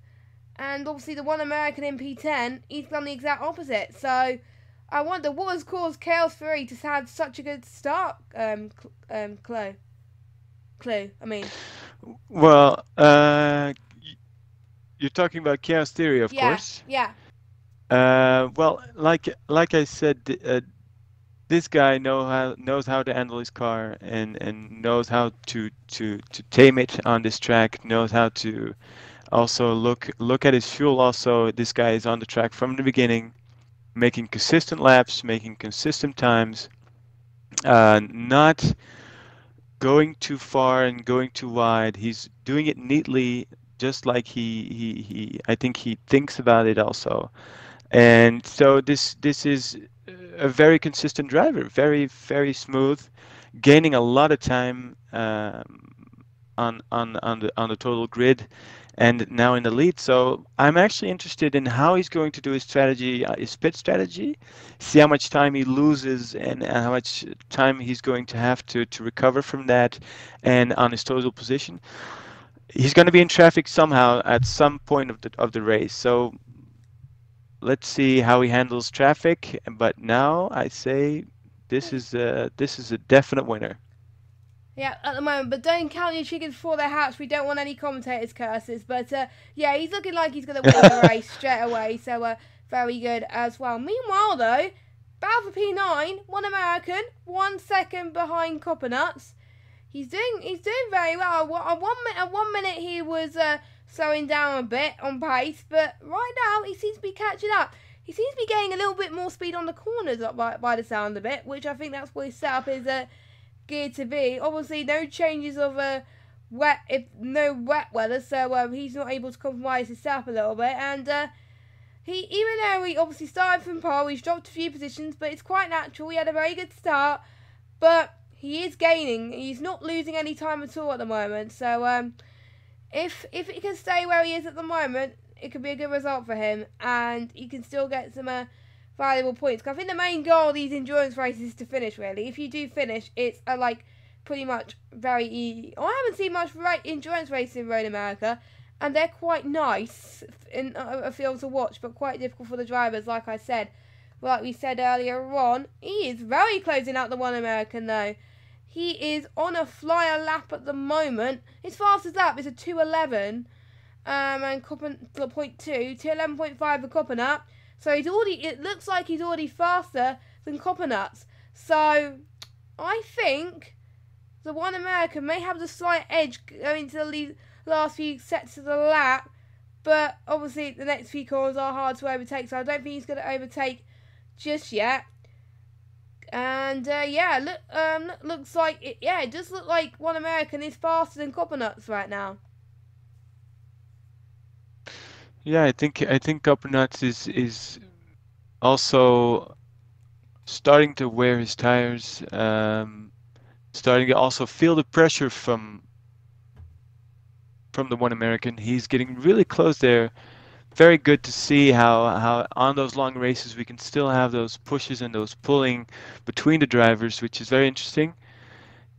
And obviously the one American in P10, he's done the exact opposite. So I wonder what has caused Chaos Fury to have such a good start, Clue. I mean. Well, you're talking about Chaos Theory, of course. Yeah. Well, like I said, this guy knows how to handle his car and knows how to tame it on this track. Knows how to also look at his fuel. Also, this guy is on the track from the beginning, making consistent laps, making consistent times, not going too far and going too wide. He's doing it neatly, just like I think he thinks about it also. And so this is a very consistent driver, very, very smooth, gaining a lot of time on the total grid, and now in the lead. So I'm actually interested in how he's going to do his strategy, his pit strategy, see how much time he loses and how much time he's going to have to recover from that, and on his total position. He's going to be in traffic somehow at some point of the race. So let's see how he handles traffic. But now I say this is a definite winner. Yeah, at the moment, but don't count your chickens before they're hatched. We don't want any commentators' curses. But yeah, he's looking like he's going to win the race straight away. So very good as well. Meanwhile, though, battle for P9, one American, 1 second behind Coppernuts. He's doing very well. At one minute he was slowing down a bit on pace, but right now he seems to be catching up. He seems to be getting a little bit more speed on the corners by the sound of it, which I think that's what his setup is geared to be. Obviously, no changes of no wet weather, so he's not able to compromise his setup a little bit. And even though he obviously started from pole, he's dropped a few positions, but it's quite natural. He had a very good start, but he is gaining. He's not losing any time at all at the moment. So if he can stay where he is at the moment, it could be a good result for him, and he can still get some valuable points. Because I think the main goal of these endurance races is to finish, really. If you do finish, it's pretty much very easy. I haven't seen much endurance racing in Road America, and they're quite nice in a field to watch, but quite difficult for the drivers, like I said. Like we said earlier on, he is very closing out the one American, though. He is on a flyer lap at the moment. His fastest lap is a 2:11, and Coppen 0.2, 2:11.5 for Coppernuts. So it looks like he's already faster than Coppernuts. So I think the one American may have the slight edge going to the last few sets of the lap, but obviously the next few corners are hard to overtake, so I don't think he's going to overtake just yet. And yeah, looks like it does look like one American is faster than Coppernuts right now. Yeah, I think Coppernuts is also starting to wear his tires, starting to also feel the pressure from the one American. He's getting really close there, very good to see how on those long races we can still have those pushes and those pulling between the drivers, which is very interesting.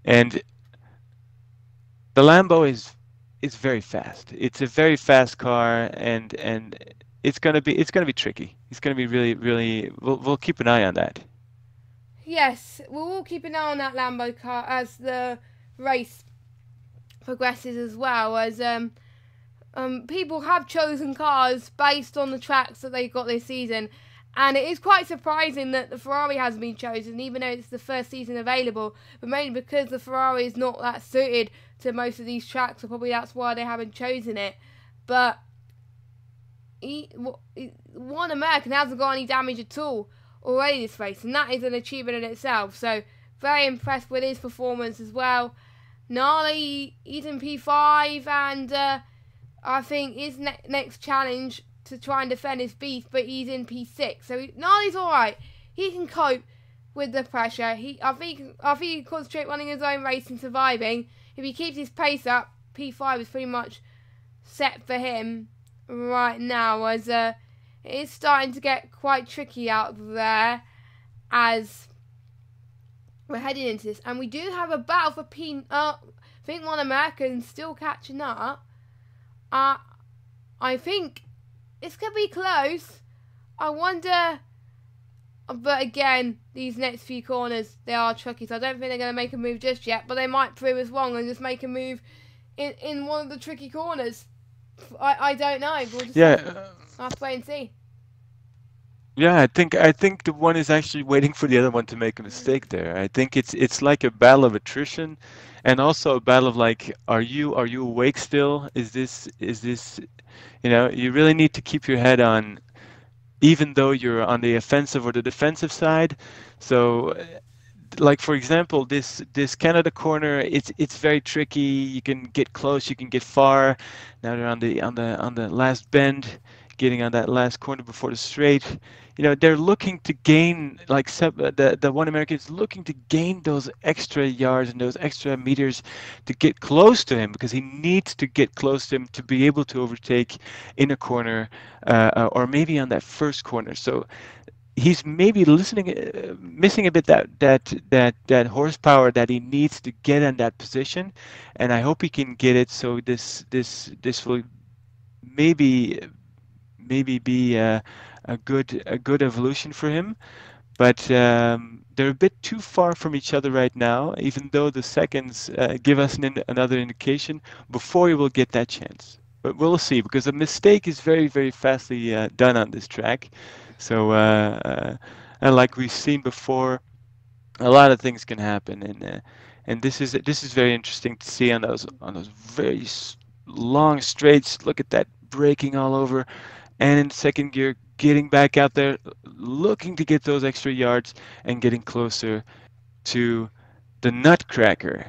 And the Lambo is very fast. It's a very fast car, and it's gonna be tricky. It's gonna be really. We'll keep an eye on that. Yes, we'll all keep an eye on that Lambo car as the race progresses as well, as people have chosen cars based on the tracks that they got this season, and it is quite surprising that the Ferrari hasn't been chosen, even though it's the first season available, but mainly because the Ferrari is not that suited to most of these tracks, so probably that's why they haven't chosen it. But one American hasn't got any damage at all already this race, and that is an achievement in itself, so very impressed with his performance as well. Gnarly, he's in P5, and I think his next challenge to try and defend his beast, but he's in P6, so Gnarly's alright. He can cope with the pressure. I think he can concentrate running his own race and surviving. If he keeps his pace up, P5 is pretty much set for him right now, as it is starting to get quite tricky out there as we're heading into this. And we do have a battle for I think one American's still catching up. I think it's going to be close. I wonder, but again, these next few corners, they are tricky, so I don't think they're going to make a move just yet, but they might prove us wrong and just make a move in one of the tricky corners. I don't know. We'll just have to wait and see. Yeah, I think the one is actually waiting for the other one to make a mistake there. I think it's like a battle of attrition, and also a battle of like, are you awake still? Is this you really need to keep your head on, even though you're on the offensive or the defensive side. So, like for example, this Canada corner, it's very tricky. You can get close, you can get far. Now they're on the last bend, getting on that last corner before the straight. They're looking to gain, like the one American is looking to gain those extra yards and those extra meters to get close to him, because he needs to get close to him to be able to overtake in a corner, or maybe on that first corner. So he's maybe missing a bit that horsepower that he needs to get in that position, and I hope he can get it. So this will maybe be a good evolution for him, but they're a bit too far from each other right now, even though the seconds give us another indication before he will get that chance. But we'll see, because a mistake is very, very fastly done on this track. So and like we've seen before, a lot of things can happen, and this is very interesting to see on those very long straights. Look at that, braking all over, and in second gear, getting back out there, looking to get those extra yards and getting closer to the Nutcracker.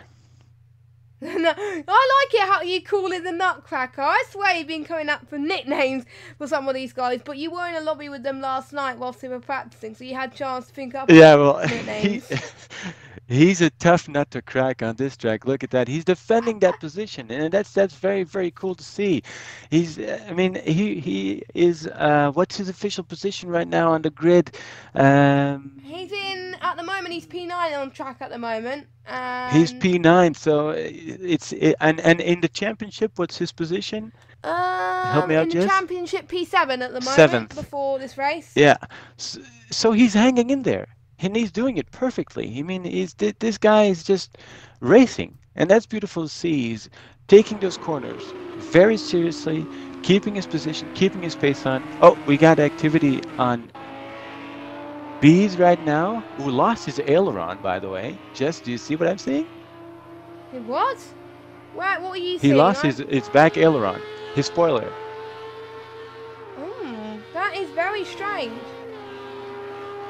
I like it how you call it the Nutcracker. I swear you've been coming up for nicknames for some of these guys, but you were in a lobby with them last night whilst they were practicing, so you had a chance to think up nicknames. He's a tough nut to crack on this track. Look at that. He's defending that position, and that's very, very cool to see. He is what's his official position right now on the grid? He's in at the moment. He's P9 on track at the moment. He's P9. So and in the championship, what's his position? Help me out, in the championship, P7 at the moment. 7th before this race. Yeah. So he's hanging in there. And he's doing it perfectly. I mean, this guy is just racing, and that's beautiful to see. He's taking those corners very seriously, keeping his position, keeping his pace on. Oh, we got activity on B's right now, who lost his aileron, by the way. Jess, do you see what I'm seeing? What? What are you seeing? He lost his back aileron, his spoiler. That is very strange.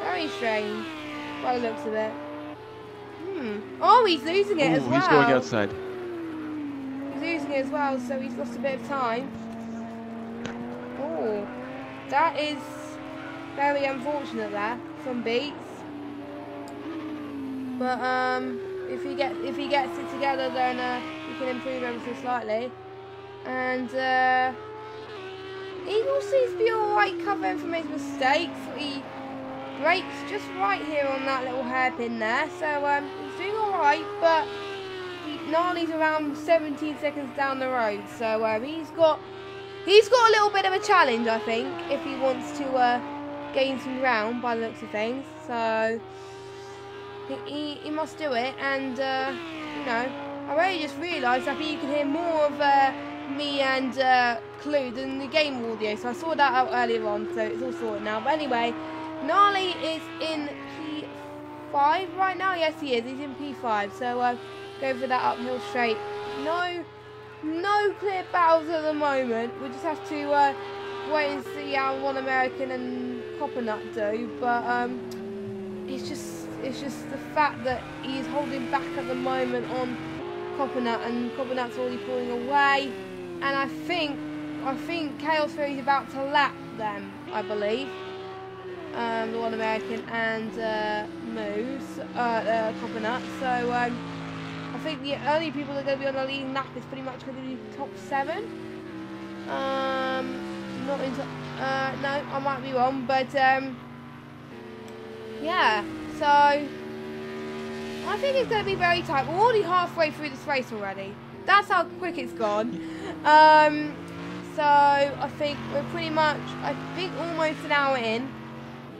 Very strange. By the looks of it. Oh, he's losing it as well. He's going outside. He's losing it as well, so he's lost a bit of time. Oh, that is very unfortunate there from Beats. But if he gets it together, then he can improve ever so slightly. And he all seems to be alright covering from his mistakes. He brakes just right here on that little hairpin there, so he's doing alright, but Gnarly's around 17 seconds down the road, so he's got a little bit of a challenge, I think, if he wants to gain some ground by the looks of things. So he must do it, and you know, I really just realised I think you can hear more of me and Clue than the game audio, so I saw that out earlier on, so it's all sorted now. But anyway, Gnarly is in P5 right now. Yes, he is. He's in P5, so go for that uphill straight. No clear battles at the moment. We just have to wait and see how One American and Coppernut do. But it's just the fact that he's holding back at the moment on Coppernut, and Coppernut's already pulling away. And I think Chaos Fury's about to lap them, I believe. The One American and Moose, Coppernut. So I think the only people that are going to be on the leading lap is pretty much going to be top 7. Not into. No, I might be wrong, but yeah. So I think it's going to be very tight. We're already halfway through this race already. That's how quick it's gone. So I think we're pretty much, almost an hour in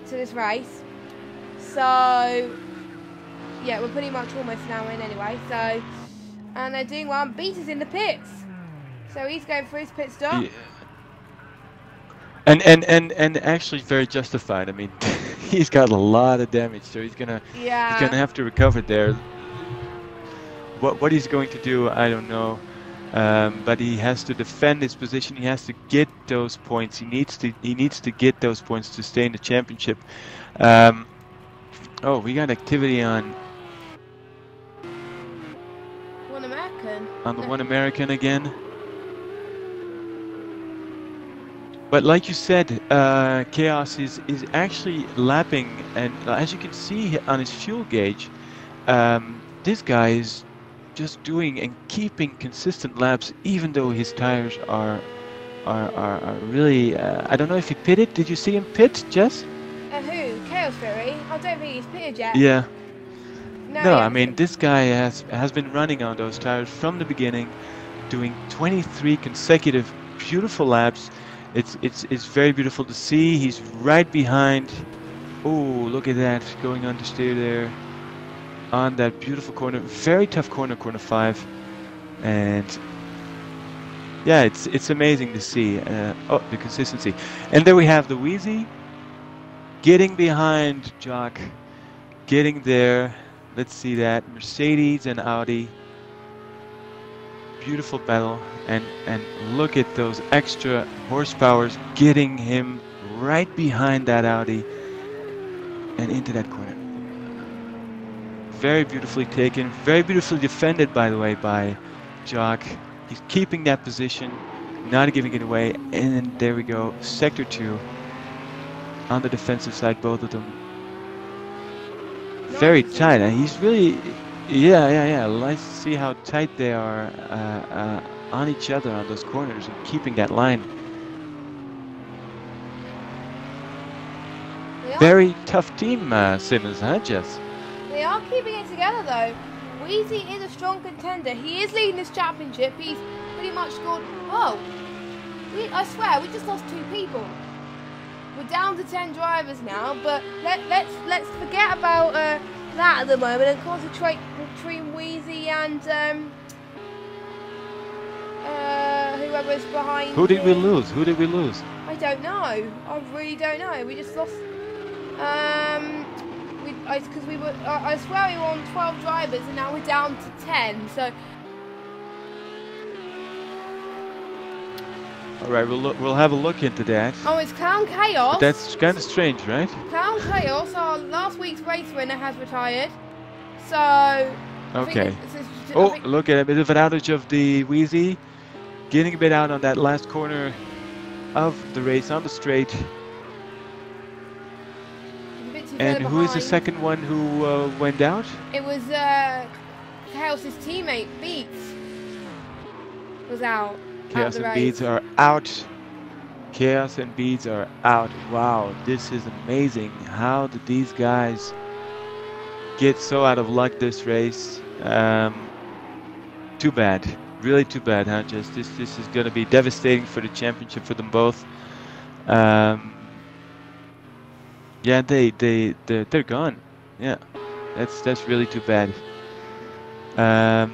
to this race. So yeah, we're pretty much almost an hour in anyway. So, and they're doing well. Beat is in the pits, so he's going for his pit stop. Yeah. And actually very justified. I mean, he's got a lot of damage, so he's gonna have to recover there. What he's going to do, I don't know. But he has to defend his position. He has to get those points. He needs to get those points to stay in the championship. Oh, we got activity on One American. On the One American again. But like you said, Chaos is actually lapping, and as you can see on his fuel gauge, this guy is just doing and keeping consistent laps, even though his tires are really. I don't know if he pitted. Did you see him pit, Jess? Who? Chaos Fury? I don't think he's pitted yet. Yeah. No, I yeah. mean, this guy has been running on those tires from the beginning, doing 23 consecutive beautiful laps. It's very beautiful to see. He's right behind. Oh, look at that, going understeer there on that beautiful corner. Very tough corner, corner 5, and yeah, it's amazing to see. Oh, the consistency. And there we have the Wheezy getting behind Jock, getting there. Let's see that Mercedes and Audi. Beautiful battle, and look at those extra horsepowers getting him right behind that Audi and into that corner. Very beautifully taken, very beautifully defended, by the way, by Jock. He's keeping that position, not giving it away, and there we go, sector 2 on the defensive side, both of them. Very tight, and he's really. Yeah. Let's see how tight they are on each other on those corners and keeping that line. Very tough team, Simmons, huh, Jess? They are keeping it together, though. Wheezy is a strong contender. He is leading this championship. He's pretty much scored. Oh, I swear, we just lost 2 people. We're down to 10 drivers now, but let's forget about that at the moment and concentrate between Wheezy and whoever's behind. Who did we lose? Who did we lose? I don't know. I really don't know. We just lost. Because we were. I swear we were on 12 drivers and now we're down to 10. So. All right, we'll have a look into that. Oh, it's Clown Chaos. But that's kind of strange, right? Clown Chaos, our last week's race winner, has retired. So. Okay. Oh, look at a bit of an outage of the Wheezy, getting a bit out on that last corner of the race on the straight. And who is the second one who went out? It was Chaos's teammate, Beats, was out. Chaos and Beats are out. Chaos and Beads are out. Wow, this is amazing. How did these guys get so out of luck this race? Too bad. Really too bad, huh? Just this is going to be devastating for the championship for them both. Yeah, they're gone. Yeah, that's really too bad.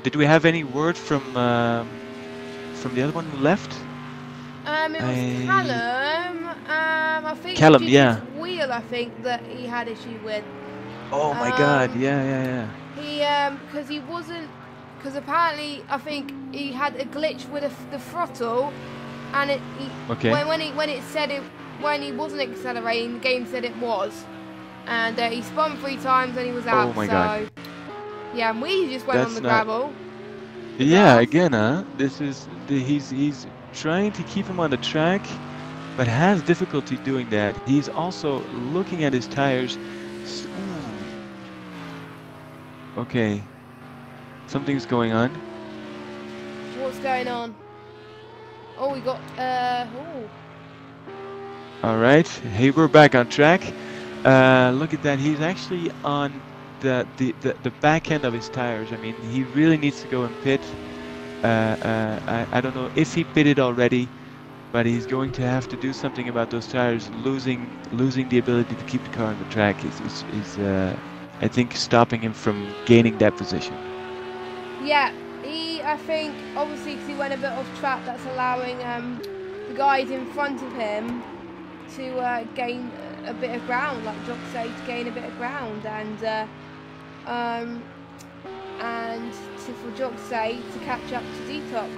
Did we have any word from the other one who left? It was Callum. I think Callum, it was yeah. his wheel. I think that he had issue with. Oh my God! Yeah. He because apparently I think he had a glitch with the throttle, and when he wasn't accelerating, the game said it was, and he spun 3 times and he was out. Oh my God! Yeah, and we just went on the gravel. Yeah, again, huh? He's trying to keep him on the track, but has difficulty doing that. He's also looking at his tires. Okay, something's going on. What's going on? Oh, we got All right, hey, we're back on track. Look at that. He's actually on the back end of his tires. I mean, he really needs to go and pit. I don't know if he pitted already, but he's going to have to do something about those tires. Losing the ability to keep the car on the track is I think stopping him from gaining that position. Yeah, I think obviously because he went a bit off track, that's allowing the guys in front of him to gain a bit of ground, like Jock say, to gain a bit of ground, and for Jock's sake to catch up to Detox.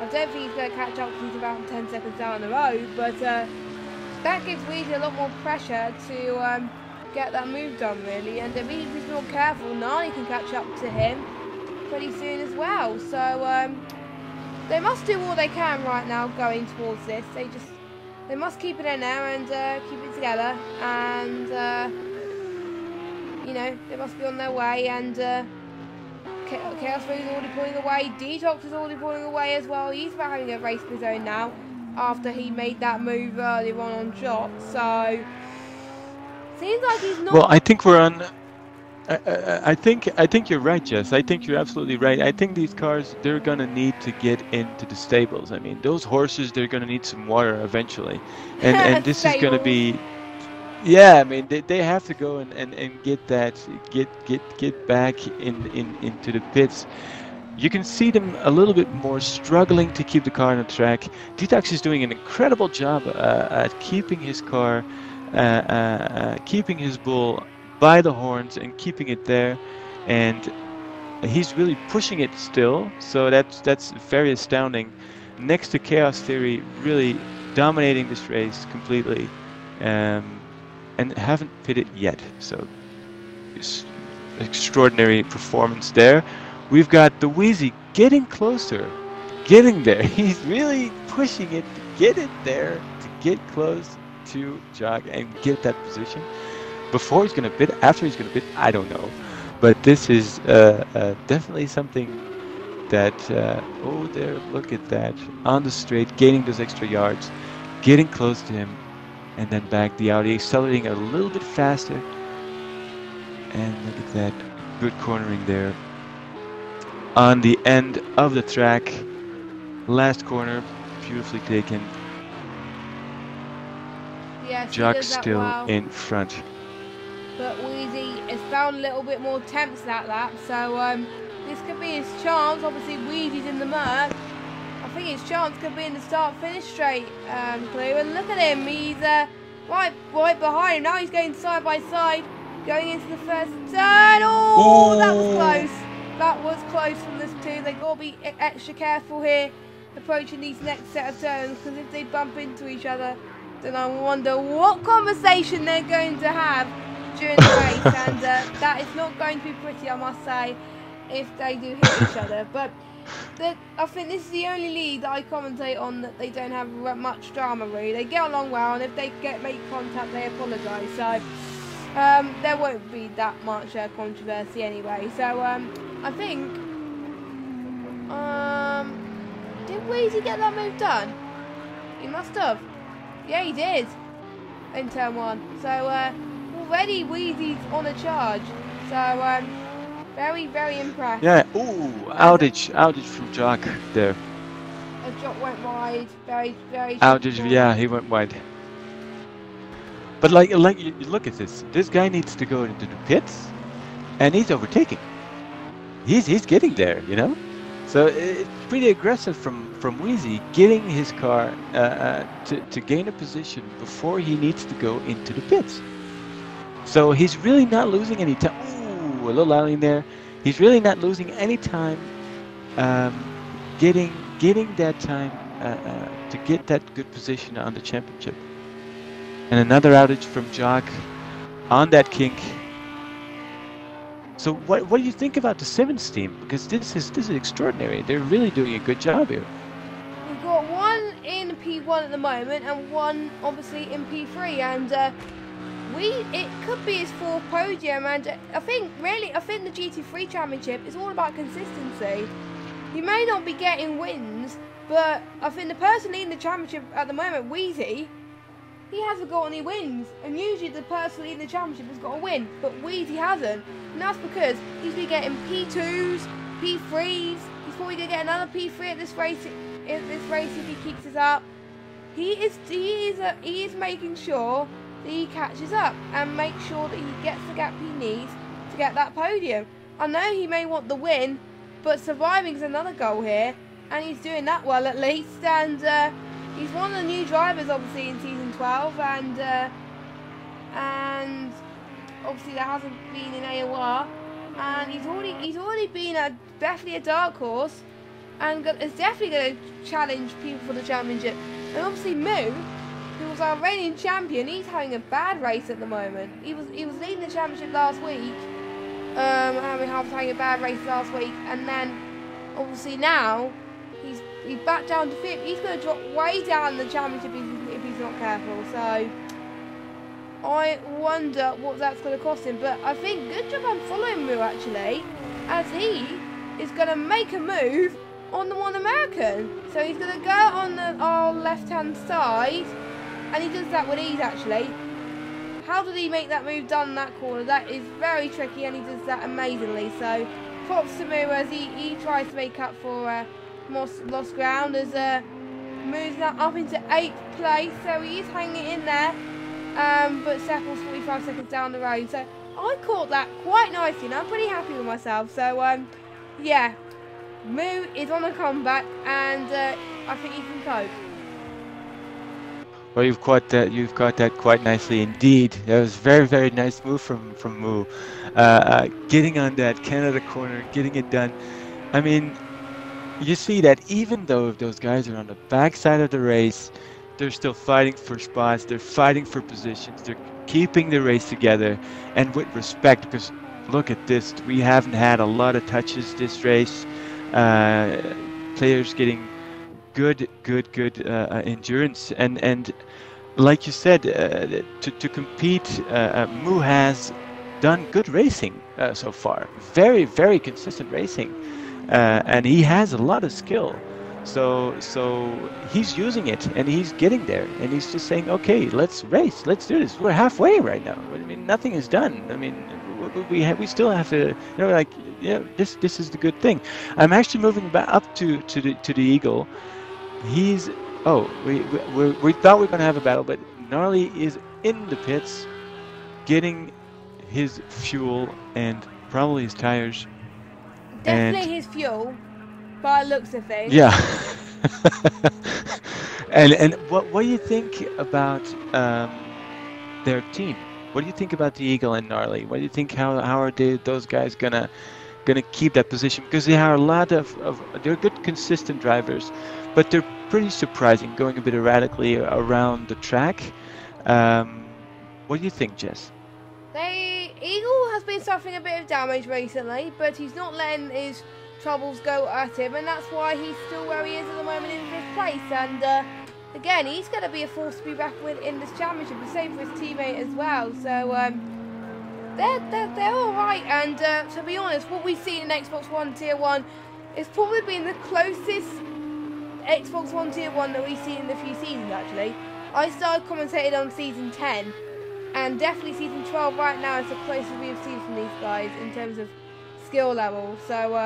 I don't think he's going to catch up because he's about 10 seconds down the road, but that gives Weezy a lot more pressure to get that move done, really. And if he's more careful, Nani can catch up to him pretty soon as well. So they must do all they can right now going towards this. They must keep it in there and keep it together, and you know, they must be on their way. And Chaos Food is already pulling away. Detox is already pulling away as well. He's about having a race of his own now after he made that move earlier on Jot. So seems like he's not. Well, I think we're on. I think you're right, Jess. I think you're absolutely right. I think these cars, they're gonna need to get into the stables. I mean, those horses, they're gonna need some water eventually, and this is gonna be. Yeah, I mean they have to go and get back into the pits. You can see them a little bit more struggling to keep the car on the track. Detox is doing an incredible job at keeping his car, keeping his bull by the horns and keeping it there, and he's really pushing it still. So that's very astounding. Next to Chaos Theory, really dominating this race completely. And haven't pitted yet, so extraordinary performance there. We've got the Wheezy getting closer, getting there. He's really pushing it to get it there, to get close to Jog and get that position. Before he's going to pit, after he's going to pit, I don't know. But this is definitely something that, oh there, look at that. On the straight, gaining those extra yards, getting close to him. And then back the Audi, accelerating a little bit faster. And look at that, good cornering there. On the end of the track, last corner, beautifully taken. Yes, Jock still in front. But Wheezy has found a little bit more temps that lap, so this could be his chance. Obviously, Wheezy's in the murk. I think his chance could be in the start-finish straight, Clue. And look at him, he's right behind him. Now he's going side by side, going into the first turn. Oh, that was close. That was close from this two. They've got to be extra careful here, approaching these next set of turns, because if they bump into each other, then I wonder what conversation they're going to have during the race. And that is not going to be pretty, I must say, if they do hit each other. But I think this is the only league that I commentate on that they don't have much drama, really. They get along well, and if they make contact, they apologise. So there won't be that much controversy anyway. So I think did Wheezy get that move done? He must have. Yeah, he did in turn 1. So already Wheezy's on a charge. So very, very impressed. Yeah. Ooh, outage from Jock there. A drop went wide. Very, very. Outage. Yeah, he went wide. But like you look at this. This guy needs to go into the pits, and he's overtaking. He's getting there, you know. So it's pretty aggressive from Wheezy getting his car to gain a position before he needs to go into the pits. So he's really not losing any time. Ooh, a little outing there. He's really not losing any time getting that time to get that good position on the championship. And another outage from Jock on that kink. So what do you think about the Simmons team? Because this is extraordinary. They're really doing a good job here. We've got one in P1 at the moment and one obviously in P3, and it could be his 4th podium. And I think the GT3 championship is all about consistency. He may not be getting wins, but I think the person leading the championship at the moment, Wheezy, he hasn't got any wins, and usually the person leading the championship has got a win, but Wheezy hasn't, and that's because he's been getting P2s, P3s. He's probably gonna get another P3 at this race. If he keeps this up, he is making sure that he catches up and make sure that he gets the gap he needs to get that podium. I know he may want the win, but surviving is another goal here, and he's doing that well at least. And he's one of the new drivers, obviously, in season 12, and obviously there hasn't been in AOR, and he's already been definitely a dark horse, and is definitely going to challenge people for the championship. And obviously Moo, who was our reigning champion, he's having a bad race at the moment. He was leading the championship last week, having a bad race last week, and then obviously now he's back down to 5th. He's going to drop way down the championship if he's not careful. So I wonder what that's going to cost him. But I think good job I'm following Moo actually, as he is going to make a move on the one American. So he's going to go on our left-hand side, and he does that with ease actually. How did he make that move down that corner? That is very tricky, and he does that amazingly. So props to Moo as he tries to make up for lost ground, as moves now up into 8th place, so he is hanging in there, but Seppel's 45 seconds down the road. So I caught that quite nicely, and I'm pretty happy with myself. So yeah, Moo is on a comeback, and I think he can cope. Well, you've caught that quite nicely indeed. That was very, very nice move from Moo, getting on that Canada corner, getting it done. I mean, you see that even though those guys are on the backside of the race, they're still fighting for spots, they're fighting for positions, they're keeping the race together, and with respect, because look at this, we haven't had a lot of touches this race. Players getting good endurance, and like you said, to compete, Moo has done good racing so far. Very, very consistent racing. And he has a lot of skill, so he's using it, and he's getting there, and he's just saying, okay, let's race, let's do this. We're halfway right now. I mean, nothing is done. I mean, we still have to, this is the good thing. I'm actually moving back up to the Eagle. We thought we were going to have a battle, but Gnarly is in the pits, getting his fuel and probably his tires. Definitely his fuel, by looks of things. Yeah. and what do you think about their team? What do you think about the Eagle and Gnarly? What do you think? How are those guys gonna keep that position? Because they are a lot of they're good, consistent drivers, but they're pretty surprising, going a bit erratically around the track. What do you think, Jess? Eagle has been suffering a bit of damage recently, but he's not letting his troubles go at him, and that's why he's still where he is at the moment in 5th place. And again, he's going to be a force to be reckoned with in this championship, the same for his teammate as well. So they're all right. And to be honest, what we've seen in Xbox One Tier 1 is probably been the closest Xbox One Tier 1 that we've seen in a few seasons actually. I started commentating on season 10, and definitely season 12 right now is the closest we have seen from these guys in terms of skill level. So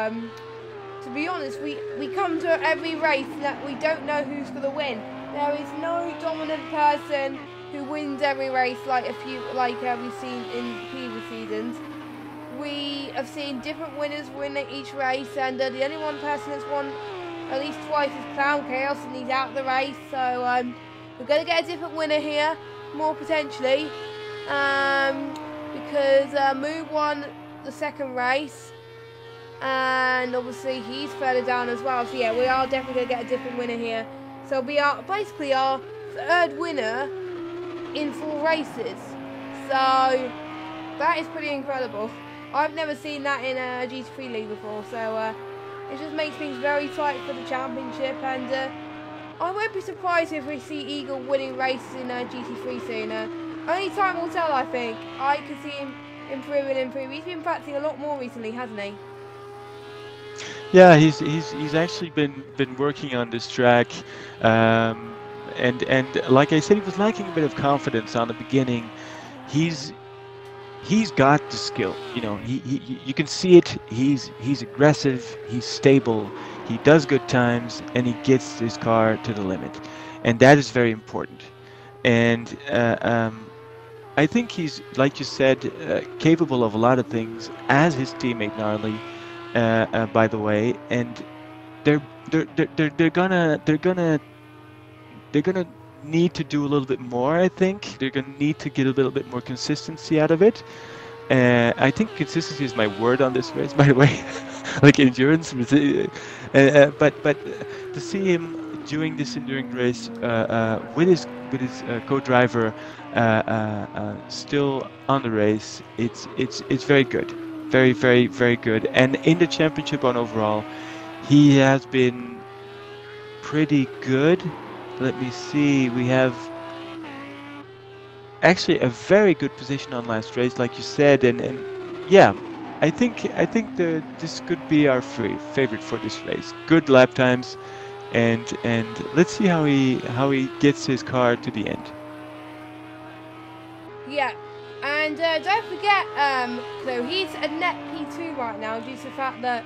to be honest, we come to every race that we don't know who's going to win. There is no dominant person who wins every race like we've seen in previous seasons. We have seen different winners win each race, and the only one person that's won at least twice is Clown Chaos, and he's out of the race. So we're going to get a different winner here, more potentially, because Moo won the second race, and obviously he's further down as well. So yeah, we are definitely going to get a different winner here. So we are basically our third winner in 4 races. So that is pretty incredible. I've never seen that in a GT3 league before. So it just makes things very tight for the championship, and I won't be surprised if we see Eagle winning races in GT3 soon. Only time will tell, I think. I can see him improve and improve. He's been practicing a lot more recently, hasn't he? Yeah, he's actually been working on this track, and like I said, he was lacking a bit of confidence on the beginning. He's got the skill, you know. You can see it. He's aggressive. He's stable. He does good times, and he gets his car to the limit, and that is very important. And I think he's, like you said, capable of a lot of things, as his teammate Gnarly. By the way, and they're gonna need to do a little bit more. I think they're gonna need to get a little bit more consistency out of it. I think consistency is my word on this race, by the way, like endurance. But to see him doing this enduring race with his co-driver still on the race, it's very good. Very, very, very good. And in the championship on overall, he has been pretty good. Let me see. We have actually a very good position on last race, like you said. And yeah, I think this could be our favorite for this race. Good lap times, and let's see how he gets his car to the end. Yeah. And don't forget, so he's a net P2 right now due to the fact that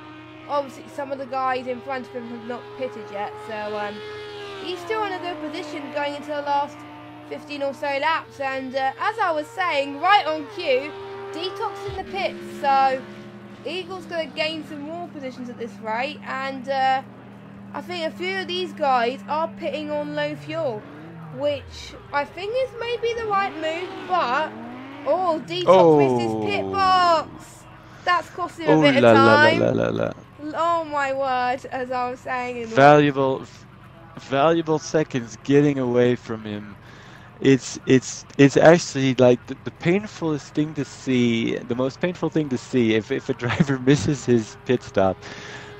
obviously some of the guys in front of him have not pitted yet. So he's still in a good position going into the last 15 or so laps. And as I was saying, right on cue, Detox in the pits. So Eagle's going to gain some more positions at this rate. And I think a few of these guys are pitting on low fuel, which I think is maybe the right move, but... Oh, Detox missed his pit box. That's cost him a bit of time. Oh my word, as I was saying. Valuable seconds getting away from him. It's actually like the painfulest thing to see, the most painful thing to see if a driver misses his pit stop.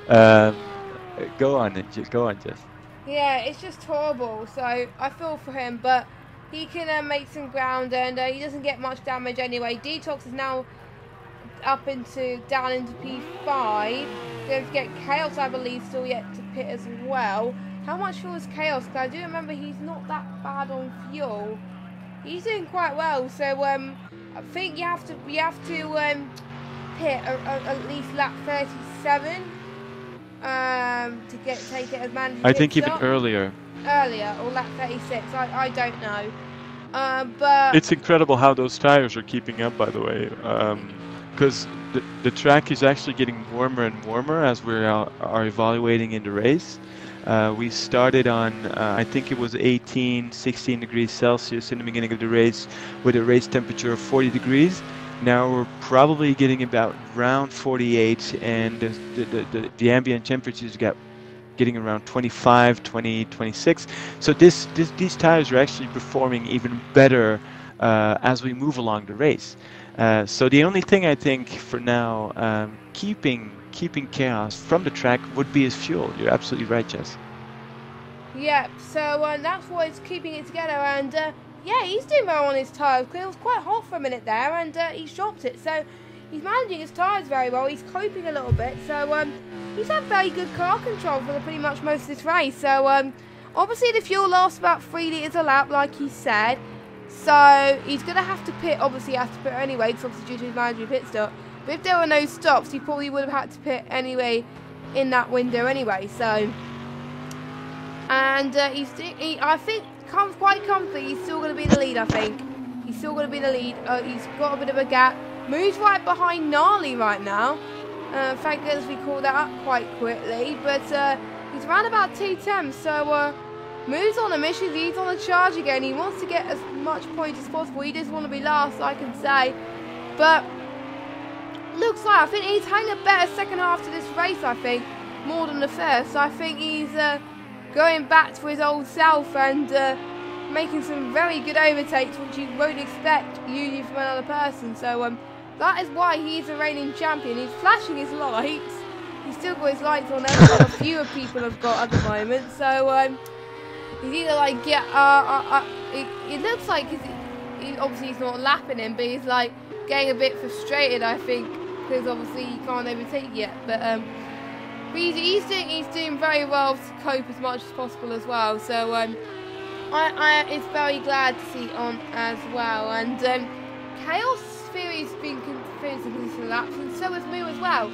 Go on, Jess. Yeah, it's just horrible. So I feel for him, but he can make some ground, and he doesn't get much damage anyway. Detox is now down into P5. Don't forget Chaos, I believe, still yet to pit as well. How much fuel is Chaos? Because I do remember he's not that bad on fuel. He's doing quite well. So I think you have to pit at least lap 37 to take it as mandatory. I think even earlier. Or lap 36, I don't know, but it's incredible how those tires are keeping up, by the way, because the track is actually getting warmer and warmer as we are evaluating in the race. We started on I think it was 16 degrees Celsius in the beginning of the race with a race temperature of 40 degrees. Now we're probably getting about around 48, and the ambient temperatures getting around 25, 20, 26. So these tires are actually performing even better as we move along the race. So the only thing I think for now, keeping Chaos from the track would be his fuel. You're absolutely right, Jess. Yeah, so that's why it's keeping it together, and yeah, he's doing well on his tyres, because it was quite hot for a minute there, and he's dropped it. So he's managing his tyres very well. He's coping a little bit. So he's had very good car control for pretty much most of this race. So Obviously, the fuel lasts about 3 litres a lap, like he said. So he's going to have to pit. Obviously, he has to pit anyway, because obviously due to his mandatory pit stop. But if there were no stops, he probably would have had to pit anyway in that window anyway. So, and I think quite comfortably, he's still going to be in the lead. I think he's still going to be in the lead. He's got a bit of a gap. Moves right behind Gnarly right now. Thank goodness we called that up quite quickly. But he's around about 2 so moves on a mission. He's on a charge again. He wants to get as much points as possible. He doesn't want to be last, I can say. But looks like I think he's having a better second half to this race, I think, more than the first. I think he's going back to his old self and making some very good overtakes, which you won't expect usually from another person. So that is why he's a reigning champion. He's flashing his lights. He's still got his lights on, as a fewer people have got at the moment. So he's either like, it looks like obviously he's not lapping him, but he's like getting a bit frustrated, I think, because obviously he can't overtake yet. But he's doing very well to cope as much as possible as well. So it's very glad to see on as well. And Chaos Theory's been finishing consistent laps, and so has Moo as well.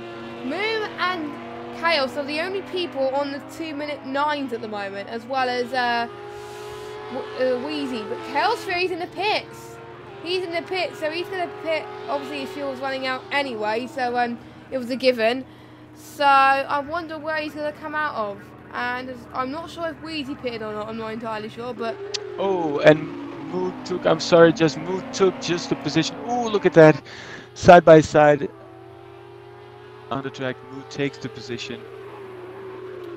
Moo and Chaos are the only people on the 2-minute 9s at the moment, as well as Wheezy. But Chaos Theory's in the pits. He's in the pits, so he's going to pit. Obviously, his fuel's running out anyway, so it was a given. So I wonder where he's going to come out of. And I'm not sure if Wheezy pitted or not. I'm not entirely sure, but and Moo took. I'm sorry, Moo took just the position. Oh, look at that, side by side on the track. Moo takes the position.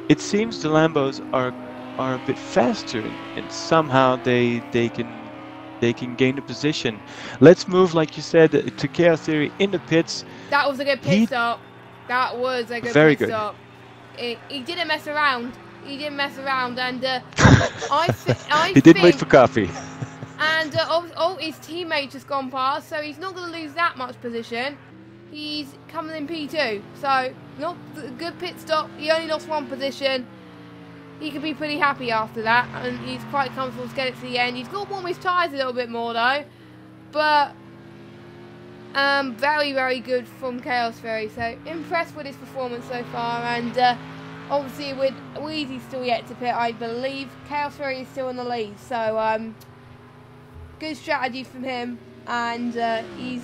It seems the Lambos are a bit faster, and somehow they can gain the position. Let's move, like you said, to Chaos Theory in the pits. That was a good pit stop. That was a good pit stop. He didn't mess around. He didn't mess around, and he didn't wait for coffee. And his teammate just gone past, so he's not going to lose that much position. He's coming in P2, so not a good pit stop. He only lost 1 position. He could be pretty happy after that, and he's quite comfortable to get it to the end. He's got to warm his tyres a little bit more though, but very, very good from Chaos Theory. So impressed with his performance so far, and obviously with Wheezy still yet to pit, I believe Chaos Theory is still in the lead. So good strategy from him, and he's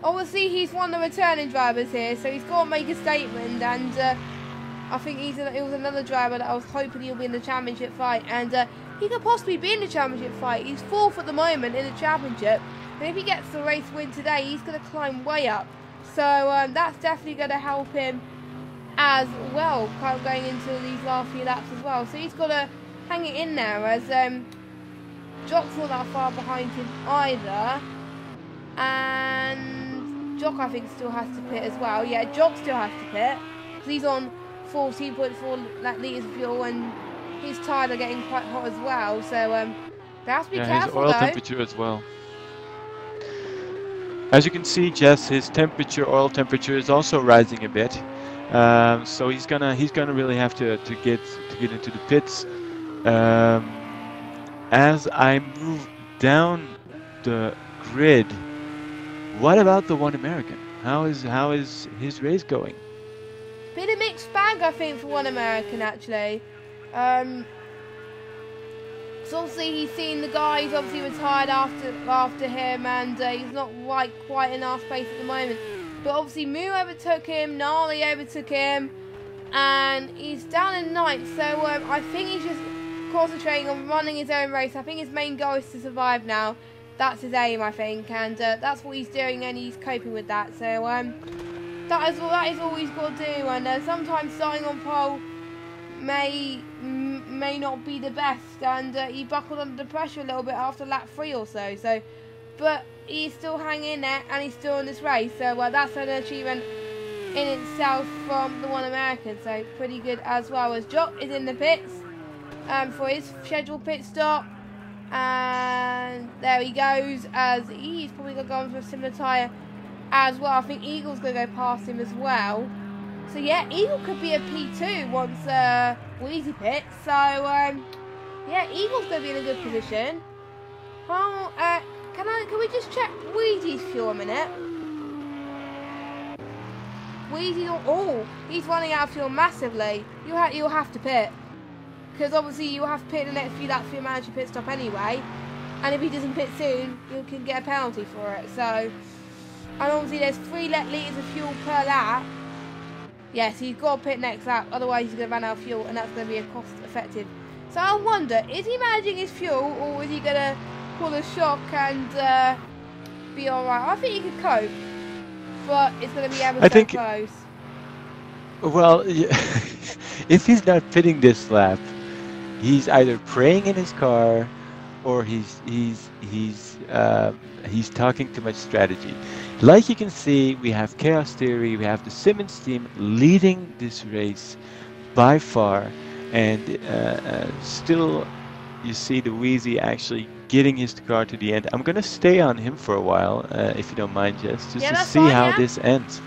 one of the returning drivers here, so he's got to make a statement. And I think it was another driver that I was hoping he'll be in the championship fight, and he could possibly be in the championship fight. He's 4th at the moment in the championship, and if he gets the race win today, he's going to climb way up. So that's definitely going to help him as well, kind of going into these last few laps as well. So he's got to hang it in there, as Jock's not that far behind him either, and Jock I think still has to pit as well. Yeah, Jock still has to pit because he's on 14.4 litres of fuel, and his tyres are getting quite hot as well. So they have to be careful his oil though. temperature as well. As you can see, Jess, his oil temperature is also rising a bit. So he's gonna really have to get into the pits. As I move down the grid, what about the One American? How is his race going? Bit of mixed bag, I think, for One American actually. So obviously he's seen the guys obviously retired after him, and he's not quite in our space at the moment. But obviously Moo overtook him, Gnarly overtook him, and he's down in 9th. So I think he's just concentrating on running his own race. I think his main goal is to survive now. That's his aim, I think, and that's what he's doing, and he's coping with that. So that is all he's got to do. And sometimes starting on pole may not be the best, and he buckled under pressure a little bit after lap 3 or so. But he's still hanging in there, and he's still in this race. So that's an achievement in itself from the One American. So pretty good as well. As Jock is in the pits for his scheduled pit stop, and there he goes. As he's probably going to go on for a similar tyre as well. I think Eagle's going to go past him as well. So yeah, Eagle could be a P2 once Wheezy pits. So yeah, Eagle's going to be in a good position. Well, can we just check Wheezy's fuel a minute? Wheezy, oh, he's running out of fuel massively. You'll have to pit, because obviously you'll have to pit the next few laps for your mandatory pit stop anyway. And if he doesn't pit soon, you can get a penalty for it. So, and obviously there's 3 litres of fuel per lap. Yes, he's got to pit next lap, otherwise he's going to run out of fuel, and that's going to be a cost effective. So I wonder, is he managing his fuel, or is he going to pull a shock and be alright? I think he could cope, but it's going to be ever so close. Well, yeah, if he's not pitting this lap, he's either praying in his car, or he's talking too much strategy. Like you can see, we have Chaos Theory, we have the Simmons team leading this race by far, and still you see the Wheezy actually getting his car to the end. I'm going to stay on him for a while, if you don't mind, Jess, just to see how this ends.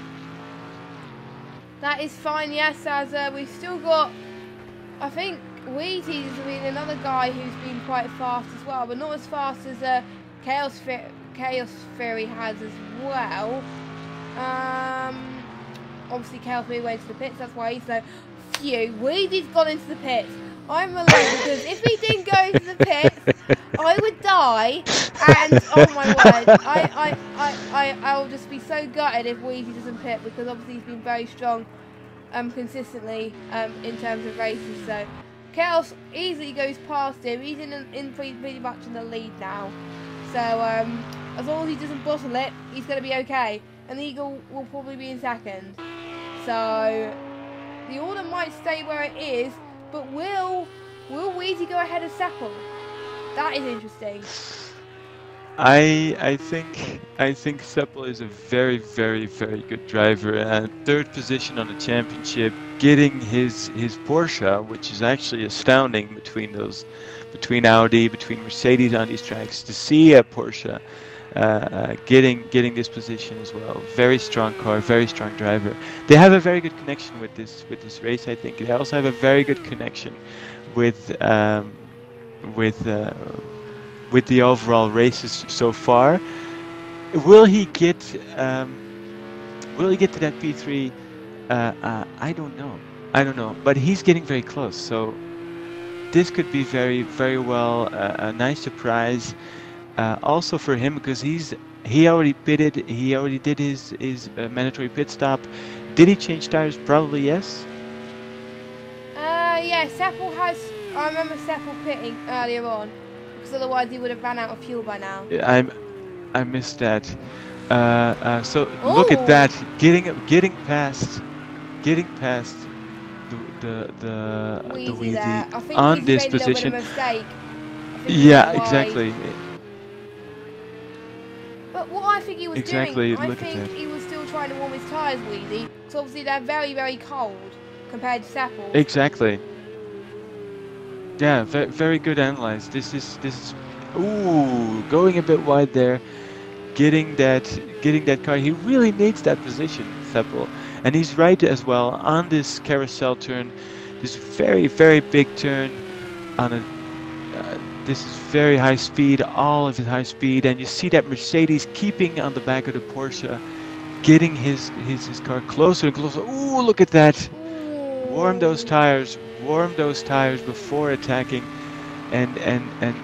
That is fine, yes, as we've still got, I think, Wheezy's been another guy who's been quite fast as well, but not as fast as Chaos Theory has as well. Obviously Chaos Theory went to the pits, that's why he's so phew. Wheezy's gone into the pits. I'm relieved, because if he didn't go into the pits, I would die, and oh my word, I'll just be so gutted if Wheezy doesn't pit, because obviously he's been very strong consistently in terms of races. So Chaos easily goes past him. He's pretty much in the lead now. So as long as he doesn't bottle it, he's going to be okay. And the Eagle will probably be in second. So the order might stay where it is, but will Wheezy go ahead of Seppel? That is interesting. I think Seppel is a very, very, very good driver, and 3rd position on the championship, getting his Porsche, which is actually astounding between Audi, between Mercedes on these tracks. To see a Porsche getting this position as well. Very strong car, very strong driver. They have a very good connection with this race, I think. They also have a very good connection with the overall races so far. Will he get to that P3? I don't know, but he's getting very close, so this could be very, very well a nice surprise also for him, because he already pitted, he already did his mandatory pit stop. Did he change tires? Probably yes. Yeah, Seppel has. I remember Seppel pitting earlier on, because otherwise he would have ran out of fuel by now. I missed that. So look at that, getting past the Wheezy on this position. Yeah, exactly. But what I think he was doing, I think he was still trying to warm his tyres, Wheezy. So obviously they're very, very cold compared to Seppel. Exactly. Yeah, very good analyzed. This is ooh, going a bit wide there, getting that car. He really needs that position, Seppel, and he's right as well on this carousel turn. This very, very big turn on a. This is very high speed, all of it high speed, and you see that Mercedes keeping on the back of the Porsche, getting his car closer and closer. Ooh, look at that! Warm those tires before attacking, and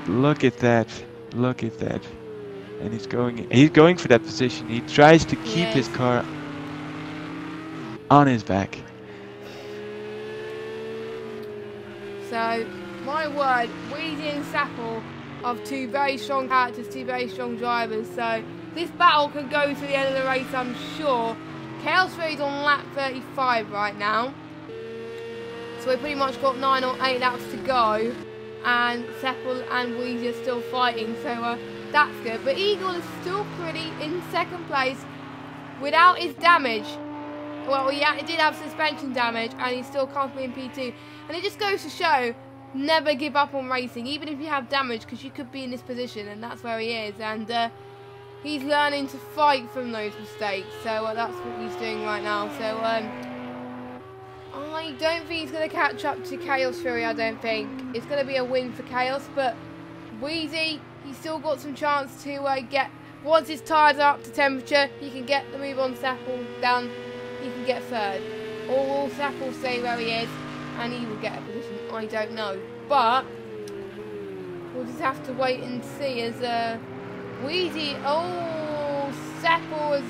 look at that, and he's going for that position. He tries to keep his car on his back. So, my word, Wheezy and Seppel are 2 very strong characters, 2 very strong drivers. So this battle can go to the end of the race, I'm sure. Chaos Theory's on lap 35 right now. So we've pretty much got 9 or 8 laps to go, and Seppel and Wheezy are still fighting, so that's good. But Eagle is still pretty in second place without his damage. Well, he did have suspension damage, and he's still comfortably in P2. And it just goes to show, never give up on racing, even if you have damage, because you could be in this position, and that's where he is. And he's learning to fight from those mistakes, so that's what he's doing right now. So I don't think he's going to catch up to Chaos Fury, I don't think. It's going to be a win for Chaos, but Wheezy, he's still got some chance to get... Once his tyres are up to temperature, he can get the move on Sapple down, he can get third. Or will Sapple stay where he is, and he will get a position? I don't know. But, we'll just have to wait and see as Wheezy... Oh, Sapple has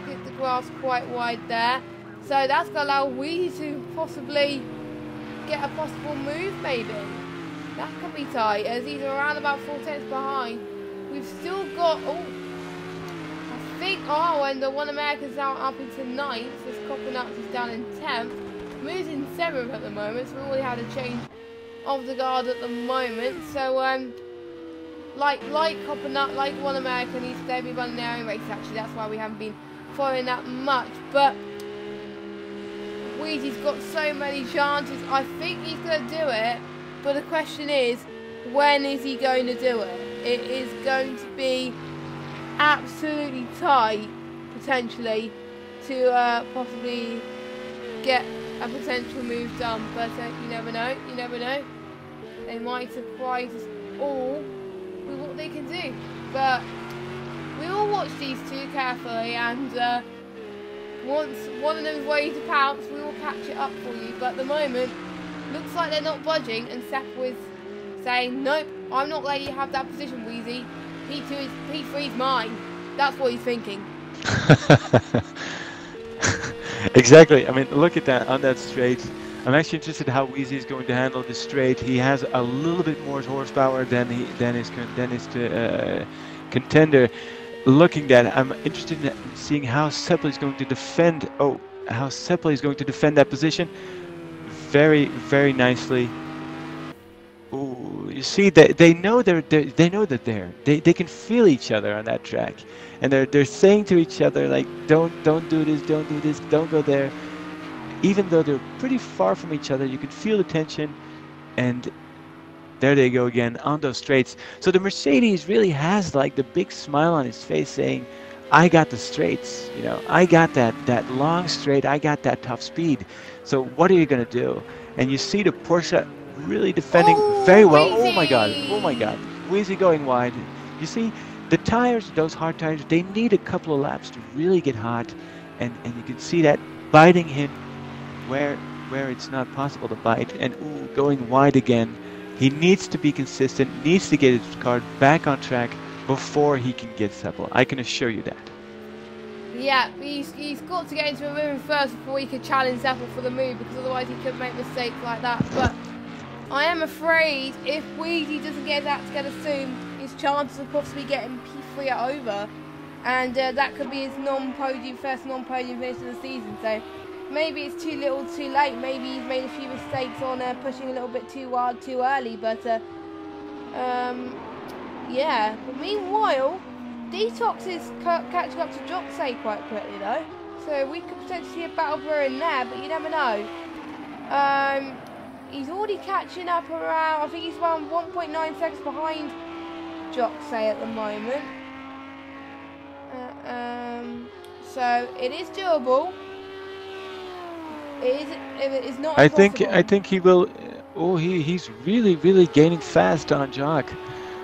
hit the grass quite wide there. So that's going to allow Wheezy to possibly get a possible move, maybe. That could be tight, as he's around about 4 tenths behind. We've still got... Oh, I think... Oh, and the One American's now up into 9th. So Coppernuts is down in 10th. Moves in 7th at the moment, so we already had a change of the guard at the moment. So, like Coppernut, like One American, he's going to be running their own race, actually. That's why we haven't been following that much. But... Wheezy's got so many chances. I think he's going to do it, but the question is, when is he going to do it? It is going to be absolutely tight, potentially, to possibly get a potential move done. But you never know. You never know. They might surprise us all with what they can do. But we will watch these two carefully, and once one of them is ready to pounce, we will catch it up for you. But at the moment, looks like they're not budging, and Seth was saying, nope, I'm not letting you have that position, Wheezy. P3 is mine. That's what he's thinking. Exactly. I mean, look at that on that straight. I'm actually interested how Wheezy is going to handle this straight. He has a little bit more horsepower than his contender. Looking at that, I'm interested in seeing how Seppel is going to defend. Oh, how Seppel is going to defend that position. Very, very nicely. Ooh, you see that they know they can feel each other on that track, and they're saying to each other like, don't do this, don't go there. Even though they're pretty far from each other, you can feel the tension, and there they go again on those straights. So the Mercedes really has like the big smile on his face saying, I got the straights, you know, I got that long straight, I got that top speed. So what are you going to do? And you see the Porsche really defending very well. Wheezy. Oh my god. Wheezy going wide. You see, the tires, those hard tires, they need a couple of laps to really get hot. And you can see that biting him where it's not possible to bite. And ooh, going wide again. He needs to be consistent, needs to get his car back on track before he can get Seppel. I can assure you that. Yeah, he's got to get into a room first before he could challenge Seppel for the move, because otherwise he could make mistakes like that. But I am afraid if Wheezy doesn't get that together soon, his chances of possibly getting P3 are over. And that could be his first non-podium finish of the season. So maybe it's too little too late. Maybe he's made a few mistakes on pushing a little bit too hard too early. But yeah. But meanwhile, Detox is catching up to Joxay quite quickly though. So we could potentially see a battle brewing there, but you never know. He's already catching up around, I think he's around 1.9 seconds behind Joxay at the moment. So it is doable. It is not. I think he will. Oh, he's really gaining fast on Jock.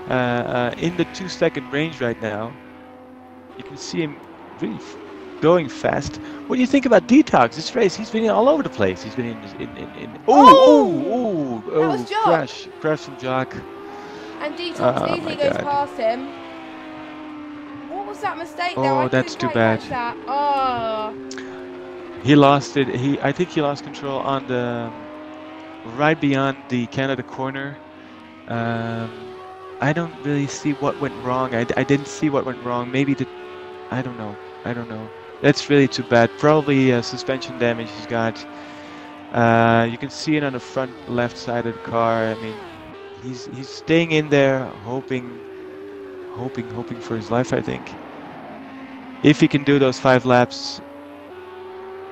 In the 2-second range right now. You can see him really going fast. What do you think about Detox? This race, he's been all over the place. He's been in crash from Jock. And Detox easily goes past him. What was that mistake there? Oh, that's too bad. That. Oh. He lost it. I think he lost control on the right beyond the Canada corner. I don't really see what went wrong. I didn't see what went wrong. Maybe I don't know. That's really too bad. Probably suspension damage he's got. You can see it on the front left side of the car. I mean, he's staying in there, hoping for his life, I think. If he can do those 5 laps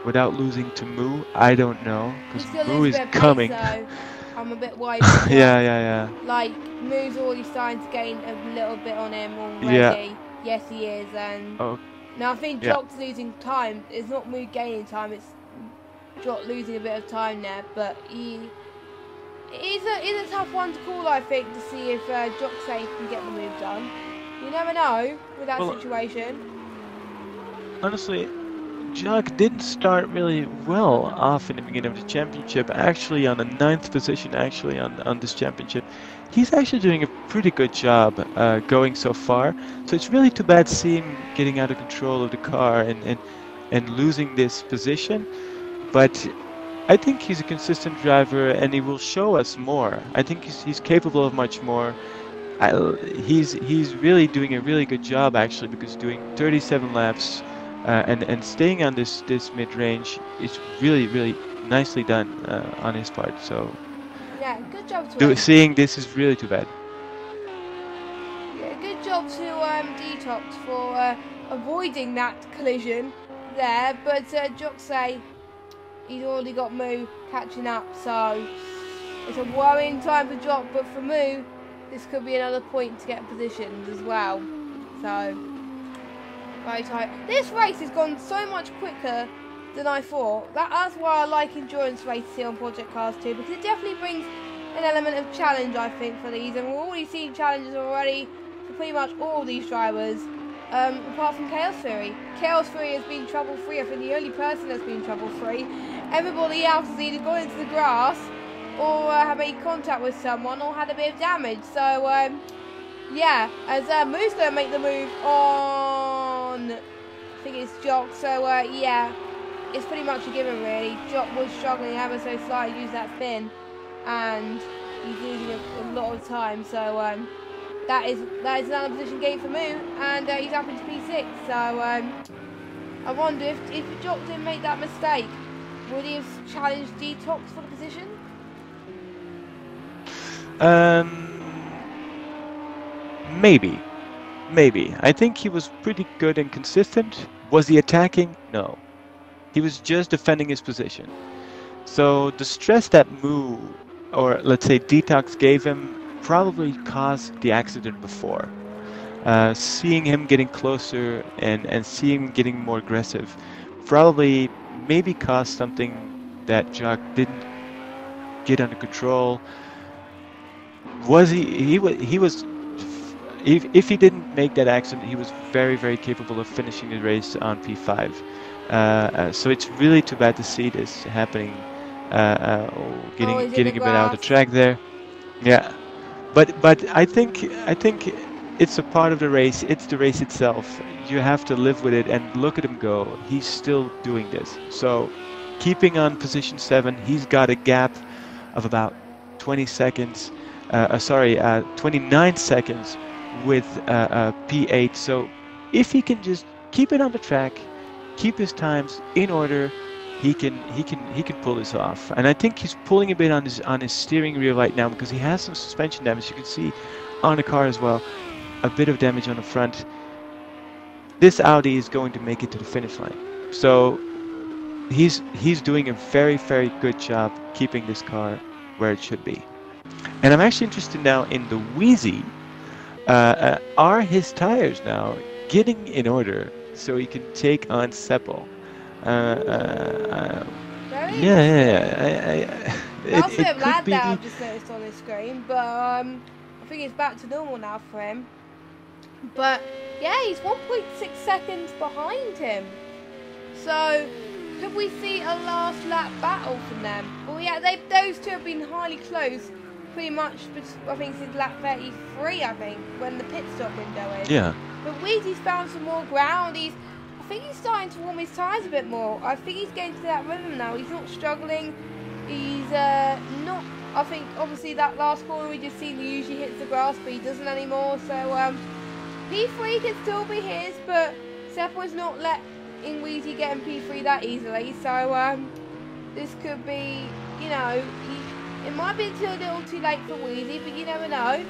without losing to Moo, I don't know, because Moo is coming. Pace, I'm a bit wide. Yeah. Like, Moo's already starting to gain a little bit on him already. Yeah. Yes, he is. And oh. now I think Jock's losing time. It's not Moo gaining time. It's Jock losing a bit of time there, but it is a tough one to call, I think, to see if Jock Safe can get the move done. You never know with that situation. Honestly, Jock didn't start really well off in the beginning of the championship. Actually, on the 9th position, actually on this championship, he's actually doing a pretty good job going so far. So it's really too bad to see him getting out of control of the car and losing this position. But I think he's a consistent driver, and he will show us more. I think he's capable of much more. He's really doing a really good job actually, because doing 37 laps and staying on this mid-range is really nicely done on his part. So yeah, good job to seeing this is really too bad. Yeah, good job to Detox for avoiding that collision there, but Jock say he's already got Moo catching up, so it's a worrying time for Jock, but for Moo this could be another point to get positioned as well. So very tight. This race has gone so much quicker than I thought. That's why I like endurance races here on Project Cars 2, because it definitely brings an element of challenge, I think, for these, and we're already seeing challenges already for pretty much all these drivers, apart from Chaos Fury. Chaos Fury has been trouble-free. I think the only person that's been trouble-free. Everybody else has either gone into the grass or had made contact with someone or had a bit of damage. So yeah, as Moo's going to make the move on, I think it's Jock. So yeah, it's pretty much a given really. Jock was struggling ever so slightly to use that spin, and he's losing a lot of time. So that is another position gain for Moo, and he's up into P6. So I wonder if Jock didn't make that mistake, would he have challenged Detox for the position? Maybe. I think he was pretty good and consistent. Was he attacking? No. He was just defending his position. So the stress that Moo, or let's say Detox, gave him probably caused the accident before. Seeing him getting closer and seeing him getting more aggressive probably maybe caused something that Jock didn't get under control. Was he was if he didn't make that accident, he was very capable of finishing the race on P5. So it's really too bad to see this happening, getting a bit out of the track there. Yeah, but I think it's a part of the race. It's the race itself. You have to live with it and look at him go. He's still doing this. So keeping on position 7, he's got a gap of about 20 seconds. 29 seconds with P8. So if he can just keep it on the track, keep his times in order, he can pull this off. And I think he's pulling a bit on his steering wheel right now, because he has some suspension damage. You can see on the car as well, a bit of damage on the front. This Audi is going to make it to the finish line. So he's doing a very good job keeping this car where it should be. And I'm actually interested now in the Wheezy. Are his tires now getting in order so he can take on Seppo? Yeah. It bit of lad be... there I've just noticed on the screen, but I think it's back to normal now for him. But yeah, he's 1.6 seconds behind him. So could we see a last lap battle from them? Well, yeah, those two have been highly close. Pretty much, I think since lap 33, I think, when the pit stop window is. Yeah. But Wheezy's found some more ground. I think he's starting to warm his tyres a bit more. I think he's getting to that rhythm now. He's not struggling. He's not. I think obviously that last corner we just seen, he usually hits the grass, but he doesn't anymore. So P3 can still be his, but Seppo's not letting Wheezy get in P3 that easily. So this could be, you know. It might be a little too late for Wheezy, but you never know.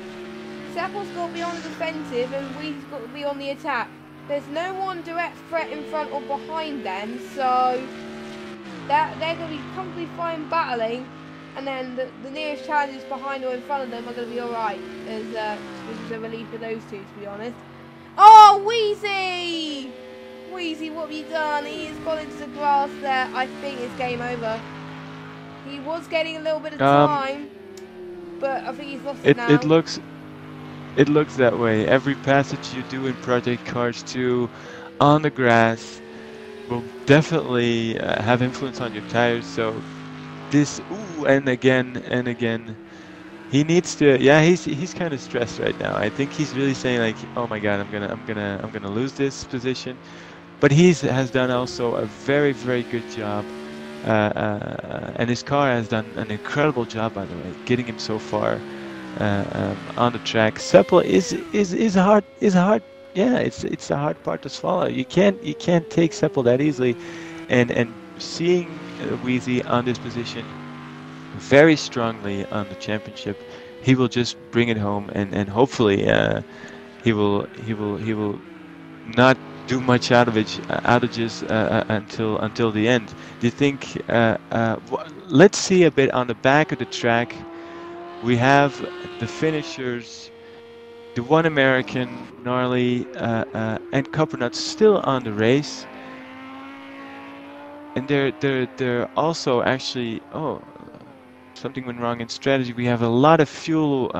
Seppo's got to be on the defensive and Wheezy's got to be on the attack. There's no one direct threat in front or behind them, so they're going to be comfortably fine battling, and then the nearest challenges behind or in front of them are going to be alright, which is a relief for those two, to be honest. Oh, Wheezy! Wheezy, what have you done? He has gone into the grass there. I think it's game over. He was getting a little bit of time, but I think he's lost it now. It looks that way. Every passage you do in Project Cars 2 on the grass will definitely have influence on your tires. So this, and again, he needs to. Yeah, he's kind of stressed right now. I think he's really saying like, oh my God, I'm gonna lose this position. But has done also a very, very good job, and his car has done an incredible job, by the way, getting him so far on the track. Seppel is hard. Yeah, it's a hard part to swallow. You can't take Seppel that easily, and seeing Wheezy on this position very strongly on the championship, he will just bring it home, and hopefully he will not do much outages until the end. Do you think? Let's see a bit on the back of the track. We have the finishers, the one American, Gnarly, and Coppernut still on the race, and they're also actually something went wrong in strategy. We have a lot of fuel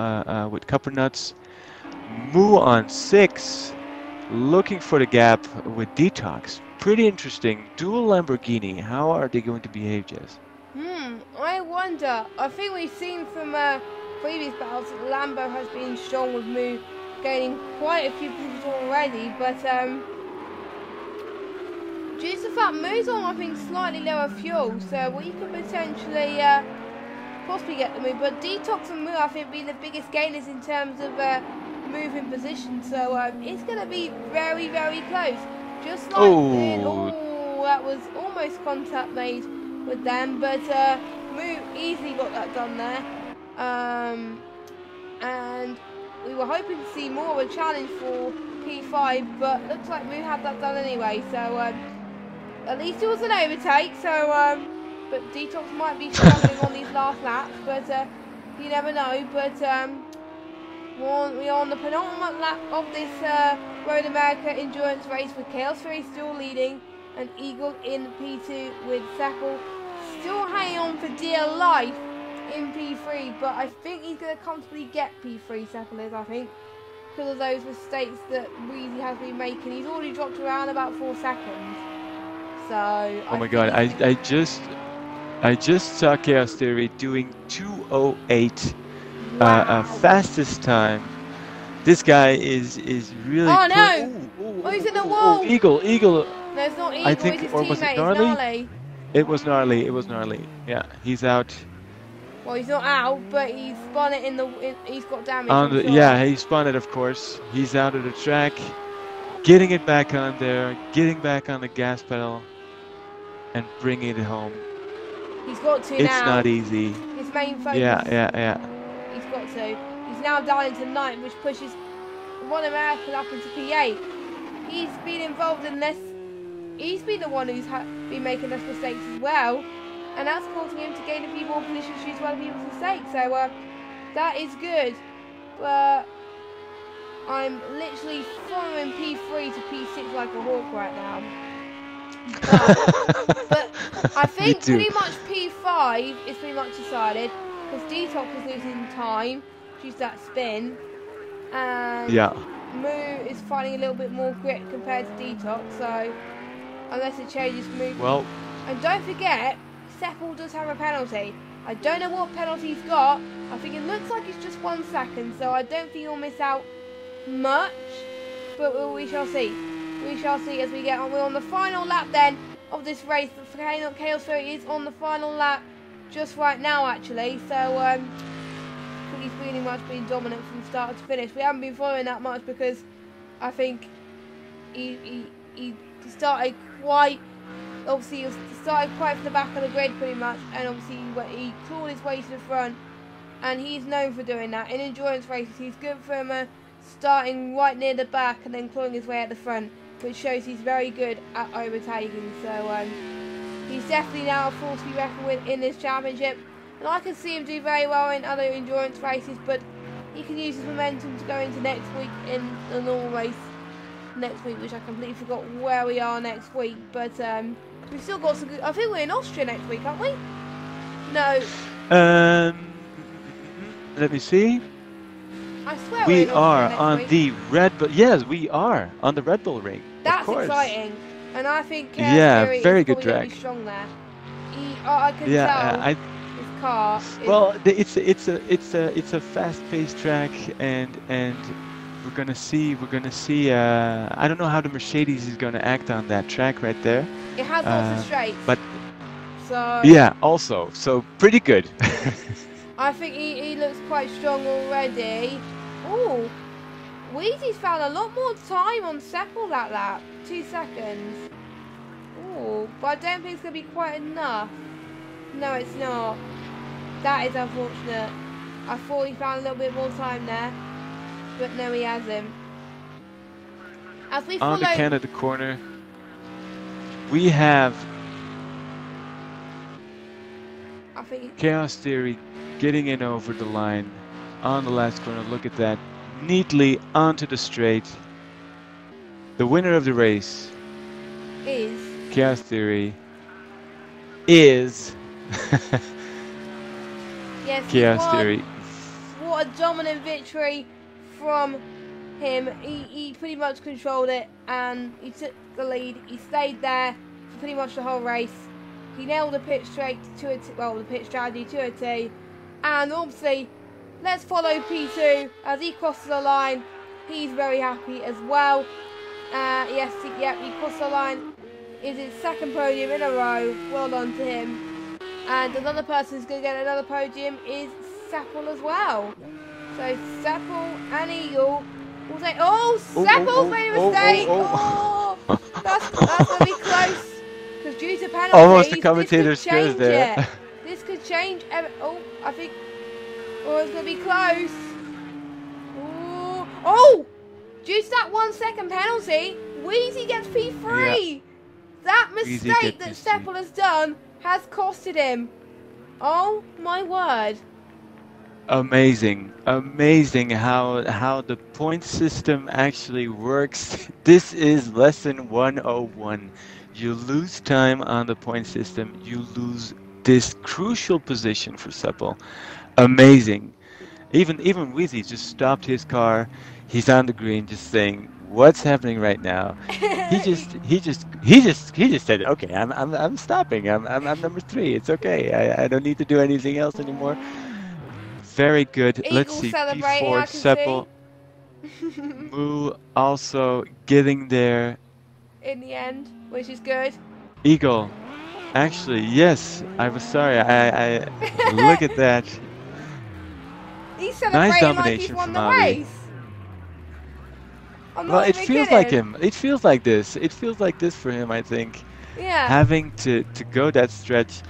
with Coppernuts. Moo on 6. Looking for the gap with Detox. Pretty interesting. Dual Lamborghini. How are they going to behave, Jess? I wonder. I think we've seen from previous battles that Lambo has been strong with Moo, gaining quite a few positions already. But due to the fact Moo's on, I think, slightly lower fuel, so we could potentially possibly get the Moo. But Detox and Moo, I think, be the biggest gainers in terms of moving position, so it's going to be very, very close. Just like that was almost contact made with them, but Moo easily got that done there. And we were hoping to see more of a challenge for P5, but looks like Moo had that done anyway. So at least it was an overtake. So but Detox might be struggling on these last laps, but you never know. But we are on the penultimate lap of this Road America endurance race with Chaos Fury still leading and Eagle in P2 with Seppel still hanging on for dear life in P3, but I think he's going to comfortably get P3, Seppel is, I think, because of those mistakes that Wheezy has been making. He's already dropped around about 4 seconds. So oh my God, I just saw Chaos Theory doing 2:08. Wow. Fastest time. This guy is really. Oh no! He's in the wall. Eagle. No, it's not Eagle. I think, it's his or was teammate. it Gnarly? It's Gnarly. It was Gnarly. Yeah, he's out. Well, he's not out, but he's spun it he's got damage. Yeah, he spun it, of course. He's out of the track, getting it back on there, getting back on the gas pedal, and bringing it home. He's got to now. It's not easy. His main focus. Yeah. He's got to. He's now down into 9th, which pushes One American up into P8. He's been involved in this. He's been the one who's been making those mistakes as well, and that's causing him to gain a few more positions due to other people's mistakes. So that is good. But I'm literally following P3 to P6 like a hawk right now. But I think pretty much P5 is pretty much decided, because Detox is losing time due to that spin, and Moo is finding a little bit more grip compared to Detox, so unless it changes Moo. Well, and don't forget, Seppel does have a penalty. I don't know what penalty he's got. I think it looks like it's just 1 second, so I don't think he'll miss out much, but we shall see. We shall see as we get on. We're on the final lap then of this race. Chaos Fury is on the final lap just right now, actually. So I think he's pretty much been dominant from start to finish. We haven't been following that much because I think he started quite. Obviously, he started quite from the back of the grid pretty much, and obviously he clawed his way to the front, and he's known for doing that. In endurance races, he's good for starting right near the back and then clawing his way at the front, which shows he's very good at overtaking. So he's definitely now a force to be reckoned with in this championship, and I can see him do very well in other endurance races, but he can use his momentum to go into next week in the normal race next week, which I completely forgot where we are next week. But we've still got some good... I think we're in Austria next week, aren't we? No. Let me see. I swear We we're in Austria are next on week. the Red Bull. Yes, we are on the Red Bull Ring. That's of course. exciting. And I think Yeah, Theory very is good probably going to be track. strong there. I can tell his car is... Well, it's a fast-paced track, and we're gonna see. I don't know how the Mercedes is gonna act on that track right there. It has lots of straights. But so yeah, also so pretty good. I think he looks quite strong already. Oh, Wheezy's found a lot more time on Seppel that lap. 2 seconds. Oh, but I don't think it's going to be quite enough. No, it's not. That is unfortunate. I thought he found a little bit more time there. But no, he hasn't. As we follow... On the Canada corner, we have I think... Chaos Theory getting in over the line on the last corner. Look at that. Neatly onto the straight. The winner of the race is... Chaos Theory is yes, Chaos Theory. What a dominant victory from him. He pretty much controlled it and he took the lead. He stayed there for pretty much the whole race. He nailed the pit straight to a T, well, the pit strategy to a T. And obviously, let's follow P2 as he crosses the line. He's very happy as well. Yes, he crossed the line. Is his second podium in a row. Well done to him. And another person who's going to get another podium is Seppel as well. So Seppel and Eagle will say, oh, Seppel's made a mistake. Oh, that's going to be close. Because due to penalties, Almost a commentator's curse there. It. This could change. Oh, I think. Oh, it's going to be close. Oh, due to that 1 second penalty, Wheezy gets P3. Yeah. That mistake that Seppel has done has costed him. Oh my word. Amazing how the point system actually works. This is lesson 101. You lose time on the point system, you lose this crucial position for Seppel. Amazing. Even Wheezy just stopped his car. He's on the green just saying, what's happening right now? He just said, okay, I'm stopping. I'm number 3. It's okay. I don't need to do anything else anymore. Very good. Eagle Let's see. P4 Seppel. Moo also getting there in the end, which is good. Eagle. Actually, yes. I was sorry. I look at that. He's celebrating nice domination like he's won from the Audi. race. Well, it feels like him. It feels like this. It feels like this for him, I think. Yeah. Having to go that stretch,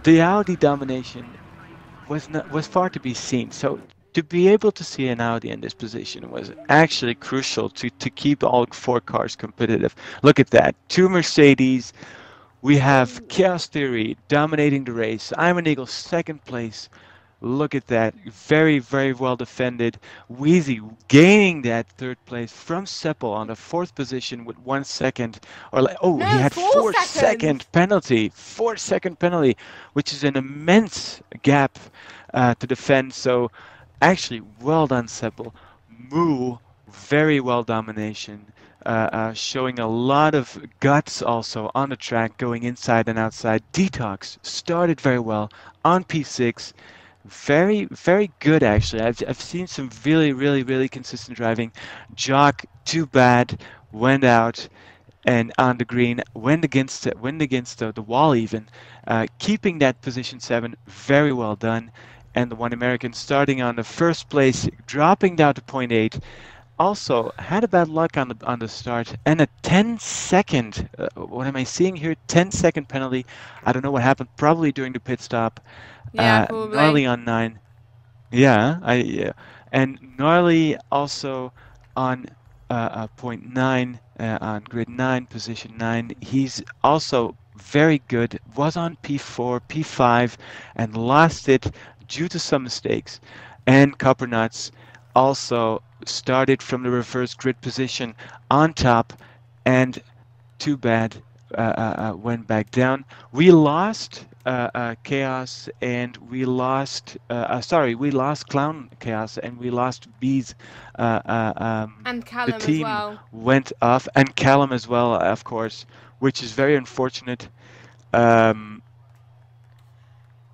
the Audi domination was far to be seen. So to be able to see an Audi in this position was actually crucial to keep all 4 cars competitive. Look at that. 2 Mercedes. We have Chaos Theory dominating the race. I'm an Eagle, 2nd place. Look at that. Very, very well defended. Wheezy gaining that 3rd place from Seppel on the 4th position with 1 second. Or like, oh, no, he had 4 second penalty. 4-second penalty, which is an immense gap to defend. So actually, well done, Seppel. Moo, very well domination. Showing a lot of guts also on the track, going inside and outside. Detox started very well on P6. Very, very good actually. I've seen some really consistent driving. Jock, too bad, went out and on the green, went against the wall even. Keeping that position 7, very well done. And the one American starting on the 1st place, dropping down to 0.8. Also had a bad luck on the start and a 10-second. What am I seeing here? 10-second penalty. I don't know what happened. Probably during the pit stop. Yeah, probably. Gnarly on 9. Yeah, and Gnarly also on 0.9 on grid 9, position 9. He's also very good. Was on P4, P5, and lost it due to some mistakes. And Copper Nuts also started from the reverse grid position on top, and too bad went back down. We lost Chaos, and we lost we lost Clown Chaos, and we lost Bees. And Callum the team as well. went off, and Callum as well, of course, which is very unfortunate.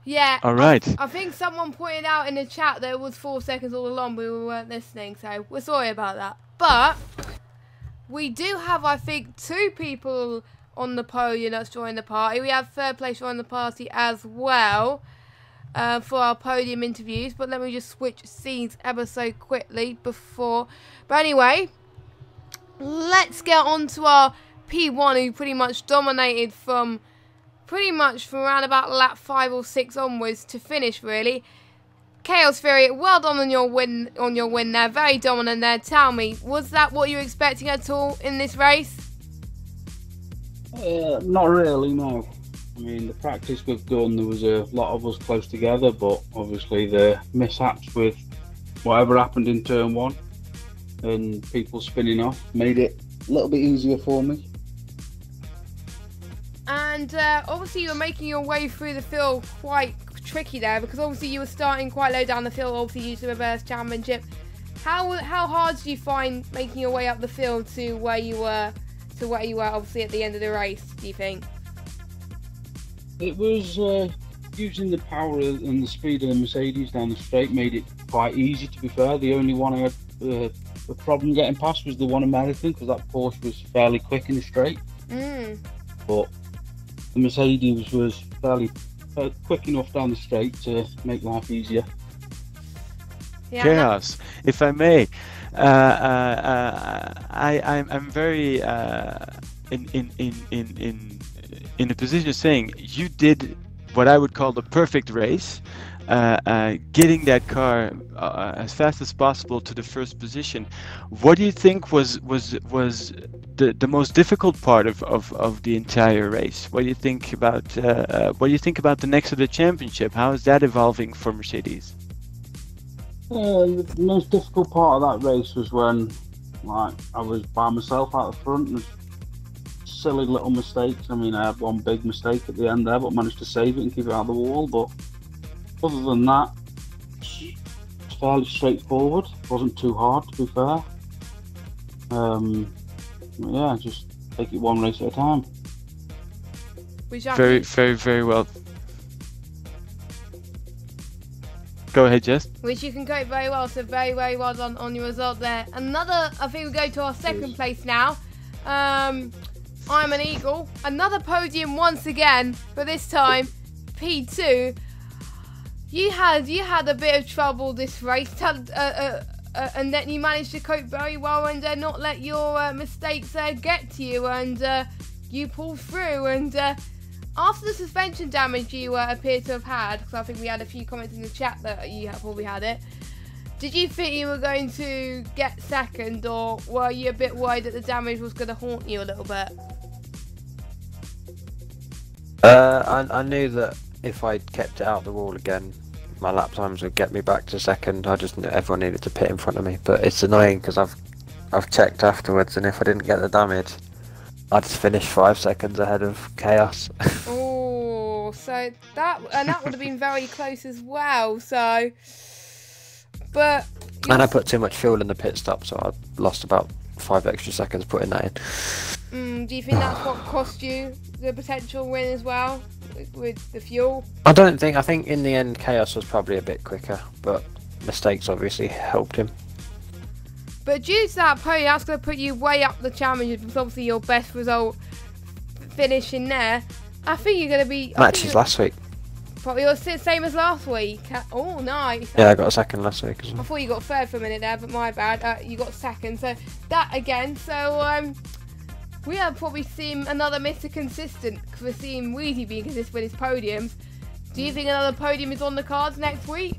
Yeah. All right. I think someone pointed out in the chat that it was 4 seconds all along, but we weren't listening, so we're sorry about that. But we do have, I think, 2 people on the podium that's joined the party. We have third place joining the party as well for our podium interviews. But let me just switch scenes ever so quickly before. But anyway, let's get on to our P1, who pretty much dominated from around about lap 5 or 6 onwards to finish, really. Chaos Fury, well done on your win there. Very dominant there. Tell me, was that what you were expecting at all in this race? Not really, no. I mean, the practice we've done, there was a lot of us close together, but obviously the mishaps with whatever happened in turn 1 and people spinning off made it a little bit easier for me. And obviously you were making your way through the field quite tricky there, because obviously you were starting quite low down the field, obviously used the reverse championship. How hard did you find making your way up the field to where you were obviously at the end of the race, do you think? It was using the power and the speed of the Mercedes down the straight made it quite easy, to be fair. The only one I had a problem getting past was the one American, because that Porsche was fairly quick in the straight. But the Mercedes was fairly quick enough down the straight to make life easier. Yeah, Chaos, if I may, I'm very in a position of saying you did what I would call the perfect race, getting that car as fast as possible to the first position. What do you think was the most difficult part of the entire race? What do you think about the next of the championship? How is that evolving for Mercedes? The most difficult part of that race was when, like, I was by myself out the front. There's silly little mistakes. I mean, I had one big mistake at the end there, but managed to save it and keep it out of the wall. But other than that, it's fairly straightforward. It wasn't too hard, to be fair. Yeah, just take it one race at a time. Very well. Go ahead, Jess. Which you can cope very well, so very well done on your result there. Another, I think we go to our second place now. I'm an Eagle. Another podium once again, but this time P2. You had a bit of trouble this race, and then you managed to cope very well and not let your mistakes get to you, and you pulled through. And after the suspension damage you appear to have had, because I think we had a few comments in the chat that you probably had it, did you think you were going to get second, or were you a bit worried that the damage was going to haunt you a little bit? I knew that if I kept it out the wall again, my lap times would get me back to second. I just knew everyone needed to pit in front of me, but it's annoying because I've checked afterwards, and if I didn't get the damage, I'd finish 5 seconds ahead of Chaos. Oh, so that would have been very close as well. So, but and I put too much fuel in the pit stop, so I lost about 5 extra seconds putting that in. Do you think that's what cost you the potential win as well, with the fuel? I think in the end Chaos was probably a bit quicker, but mistakes obviously helped him. But due to that podium, that's going to put you way up the championship, because obviously your best result finishing there. I think you're going to be... Matches last week. Probably the same as last week. Oh, nice. Yeah, I got a second last week as well. I thought you got third for a minute there, but my bad. You got second, so that again. So we have probably seen another Mr. Consistent, because we're seeing Weezy being consistent with his podiums. Do you think another podium is on the cards next week?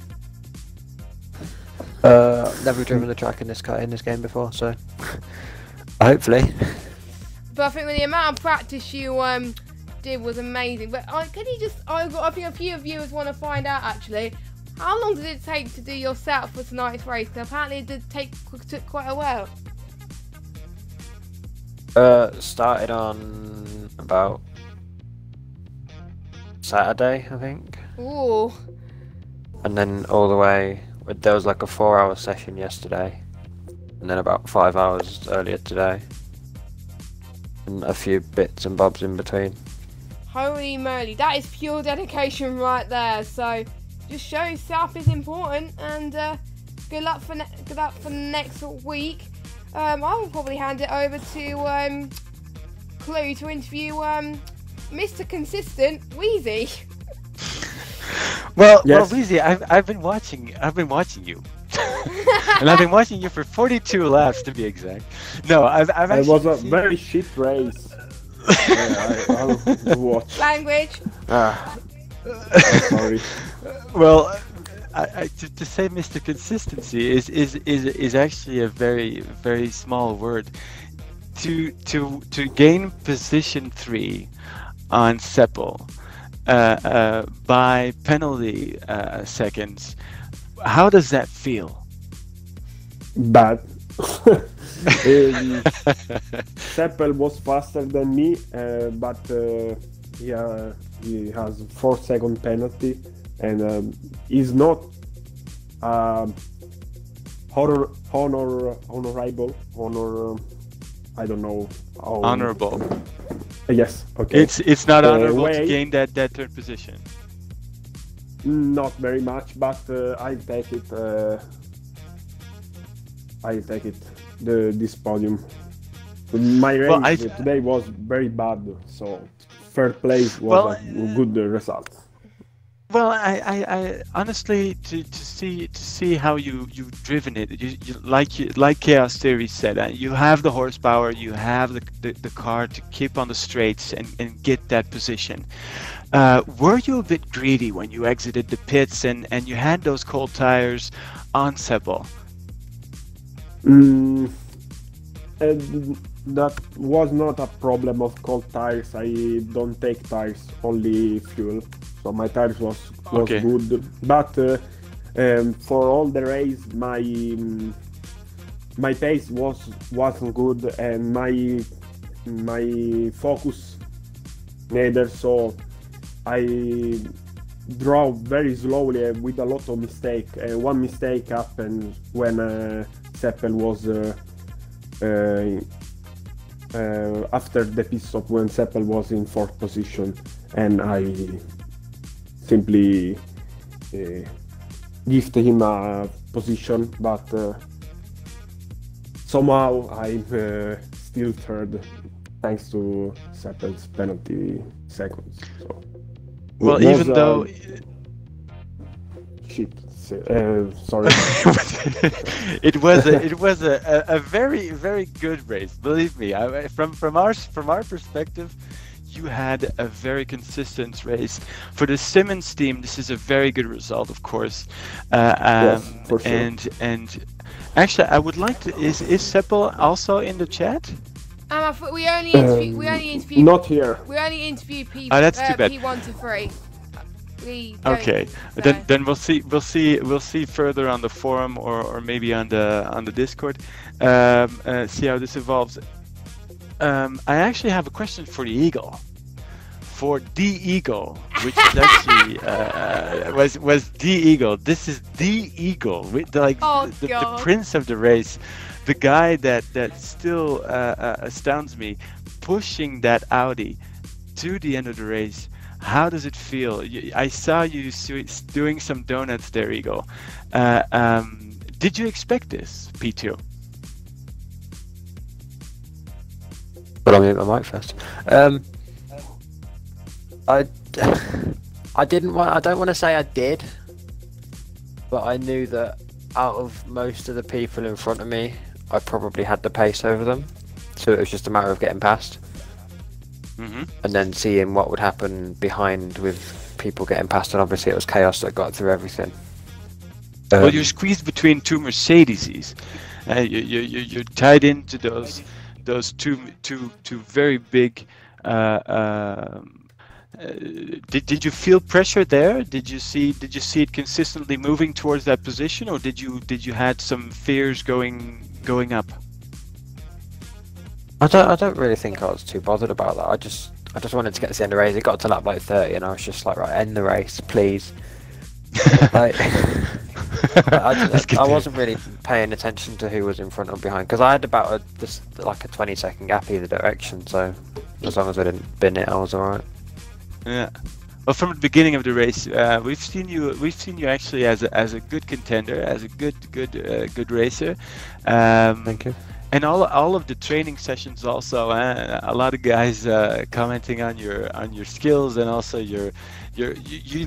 Never driven the track in this game before, so hopefully. But I think with the amount of practice you did was amazing. But can you just? I think a few viewers want to find out actually. How long did it take to do your setup for tonight's race? 'Cause apparently it took quite a while. Started on about Saturday, I think. Ooh. And then all the way, there was like a 4-hour session yesterday. And then about 5 hours earlier today. And a few bits and bobs in between. Holy moly, that is pure dedication right there. So, just shows setup is important, and good luck for next week. I will probably hand it over to Chloe to interview Mr. Consistent Wheezy. Well, Yes. Weezy, I've been watching you, and I've been watching you for 42 laps to be exact. No, I've It actually was a seen- very shit race. I watched. Language. Sorry. Well, to say Mr. Consistency is actually a very small word. To gain position 3 on Seppel by penalty seconds, how does that feel? Bad. Seppel was faster than me, but yeah, he has 4-second penalty, and he's not honorable. I don't know. How... Honorable. Yes. Okay. It's not honorable to way. gain that third position. Not very much, but I'll take it. I'll take it. This podium. My race today was very bad, so third place was a good result. Well, I honestly to see how you've driven it, you like Chaos Theory said, you have the horsepower, you have the car to keep on the straights and get that position. Were you a bit greedy when you exited the pits and you had those cold tires on Seppel? That was not a problem of cold tires. I don't take tires, only fuel. So my tires was Okay. good, but for all the race, my pace wasn't good, and my focus neither. So I drove very slowly with a lot of mistake. One mistake happened when Seppel was after the pit stop, when Seppel was in 4th position, and I simply gifted him a position, but somehow I'm still 3rd thanks to Seppel's penalty seconds. So Well, it was even though shit. Sorry. it was a very good race. Believe me, from our perspective, you had a very consistent race. For the Simmons team, this is a very good result, of course. Yes, for sure. And actually, I would like to. Is Seppel also in the chat? I thought we only interviewed. Not here. We only interviewed P. Oh, that's too bad. P1 to 3. We don't, Okay, so. then we'll see further on the forum or maybe on the Discord. See how this evolves. I actually have a question for the Eagle. For the Eagle, which is actually was the Eagle. This is the Eagle, the prince of the race, the guy that still astounds me, pushing that Audi to the end of the race. How does it feel? I saw you doing some donuts there, Eagle. Did you expect this, P2? But I'll mute my mic first. I didn't want. I don't want to say I did, but I knew that out of most of the people in front of me, I probably had the pace over them. So it was just a matter of getting past. Mm-hmm. And then seeing what would happen behind with people getting past, and obviously it was Chaos that got through everything. Well, you're squeezed between two Mercedeses. You're tied into those two very big Did you feel pressure there? Did you see it consistently moving towards that position, or did you had some fears going up? I don't really think I was too bothered about that. I just wanted to get to the end of the race. It got to lap like 30, and I was just like, right, end the race, please. Like, I wasn't really paying attention to who was in front or behind, because I had about like a 20-second gap either direction. So as long as I didn't bin it, I was alright. Yeah. Well, from the beginning of the race, we've seen you actually as a good contender, as a good racer. Thank you. And all of the training sessions also, a lot of guys commenting on your skills, and also you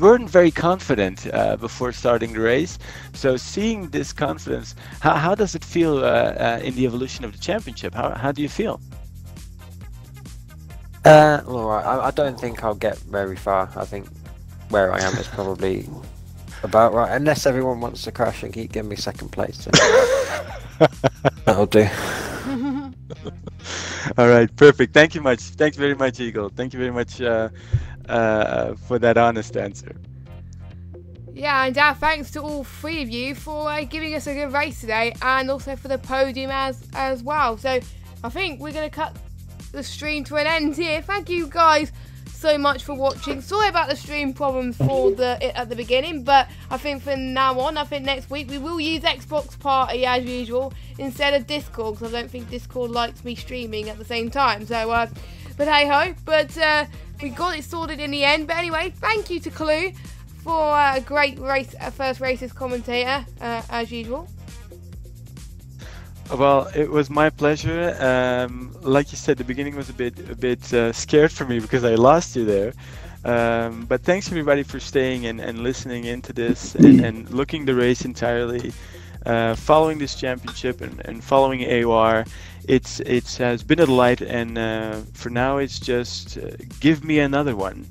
weren't very confident before starting the race. So seeing this confidence, how does it feel in the evolution of the championship? How do you feel? All right. I don't think I'll get very far. I think where I am is probably about right, unless everyone wants to crash and keep giving me second place. That'll do. All right, perfect. Thank you much. Thanks very much, Eagle. Thank you very much for that honest answer. Yeah, and thanks to all three of you for giving us a good race today, and also for the podium as well. So I think we're going to cut the stream to an end here. Thank you guys so much for watching. Sorry about the stream problems at the beginning, but I think from now on, I think next week we will use Xbox Party as usual instead of Discord, because I don't think Discord likes me streaming at the same time. So but hey ho, but we got it sorted in the end. But anyway, thank you to Clue for a great race, first races commentator as usual. Well, it was my pleasure. Like you said, the beginning was a bit scared for me because I lost you there. But thanks everybody for staying and listening into this and looking the race entirely, following this championship and following AOR. It has been a delight, and for now it's just give me another one.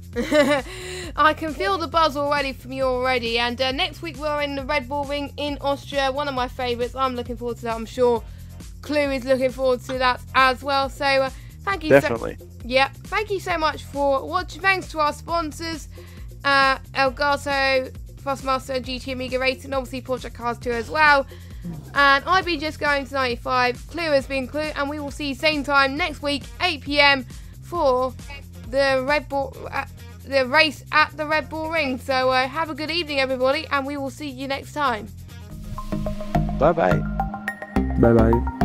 I can feel the buzz already from you already, and next week we're in the Red Bull Ring in Austria, one of my favourites. I'm looking forward to that. I'm sure Clue is looking forward to that as well. So thank you. Definitely. Thank you so much for watching. Thanks to our sponsors, Elgato, Thrustmaster, GT Amiga Racing, and obviously Project Cars 2 as well. And I've been just going to 95. Clue has been Clue, and we will see you same time next week, 8 PM for the Red Bull, the race at the Red Bull Ring. So have a good evening, everybody, and we will see you next time. Bye bye. Bye bye.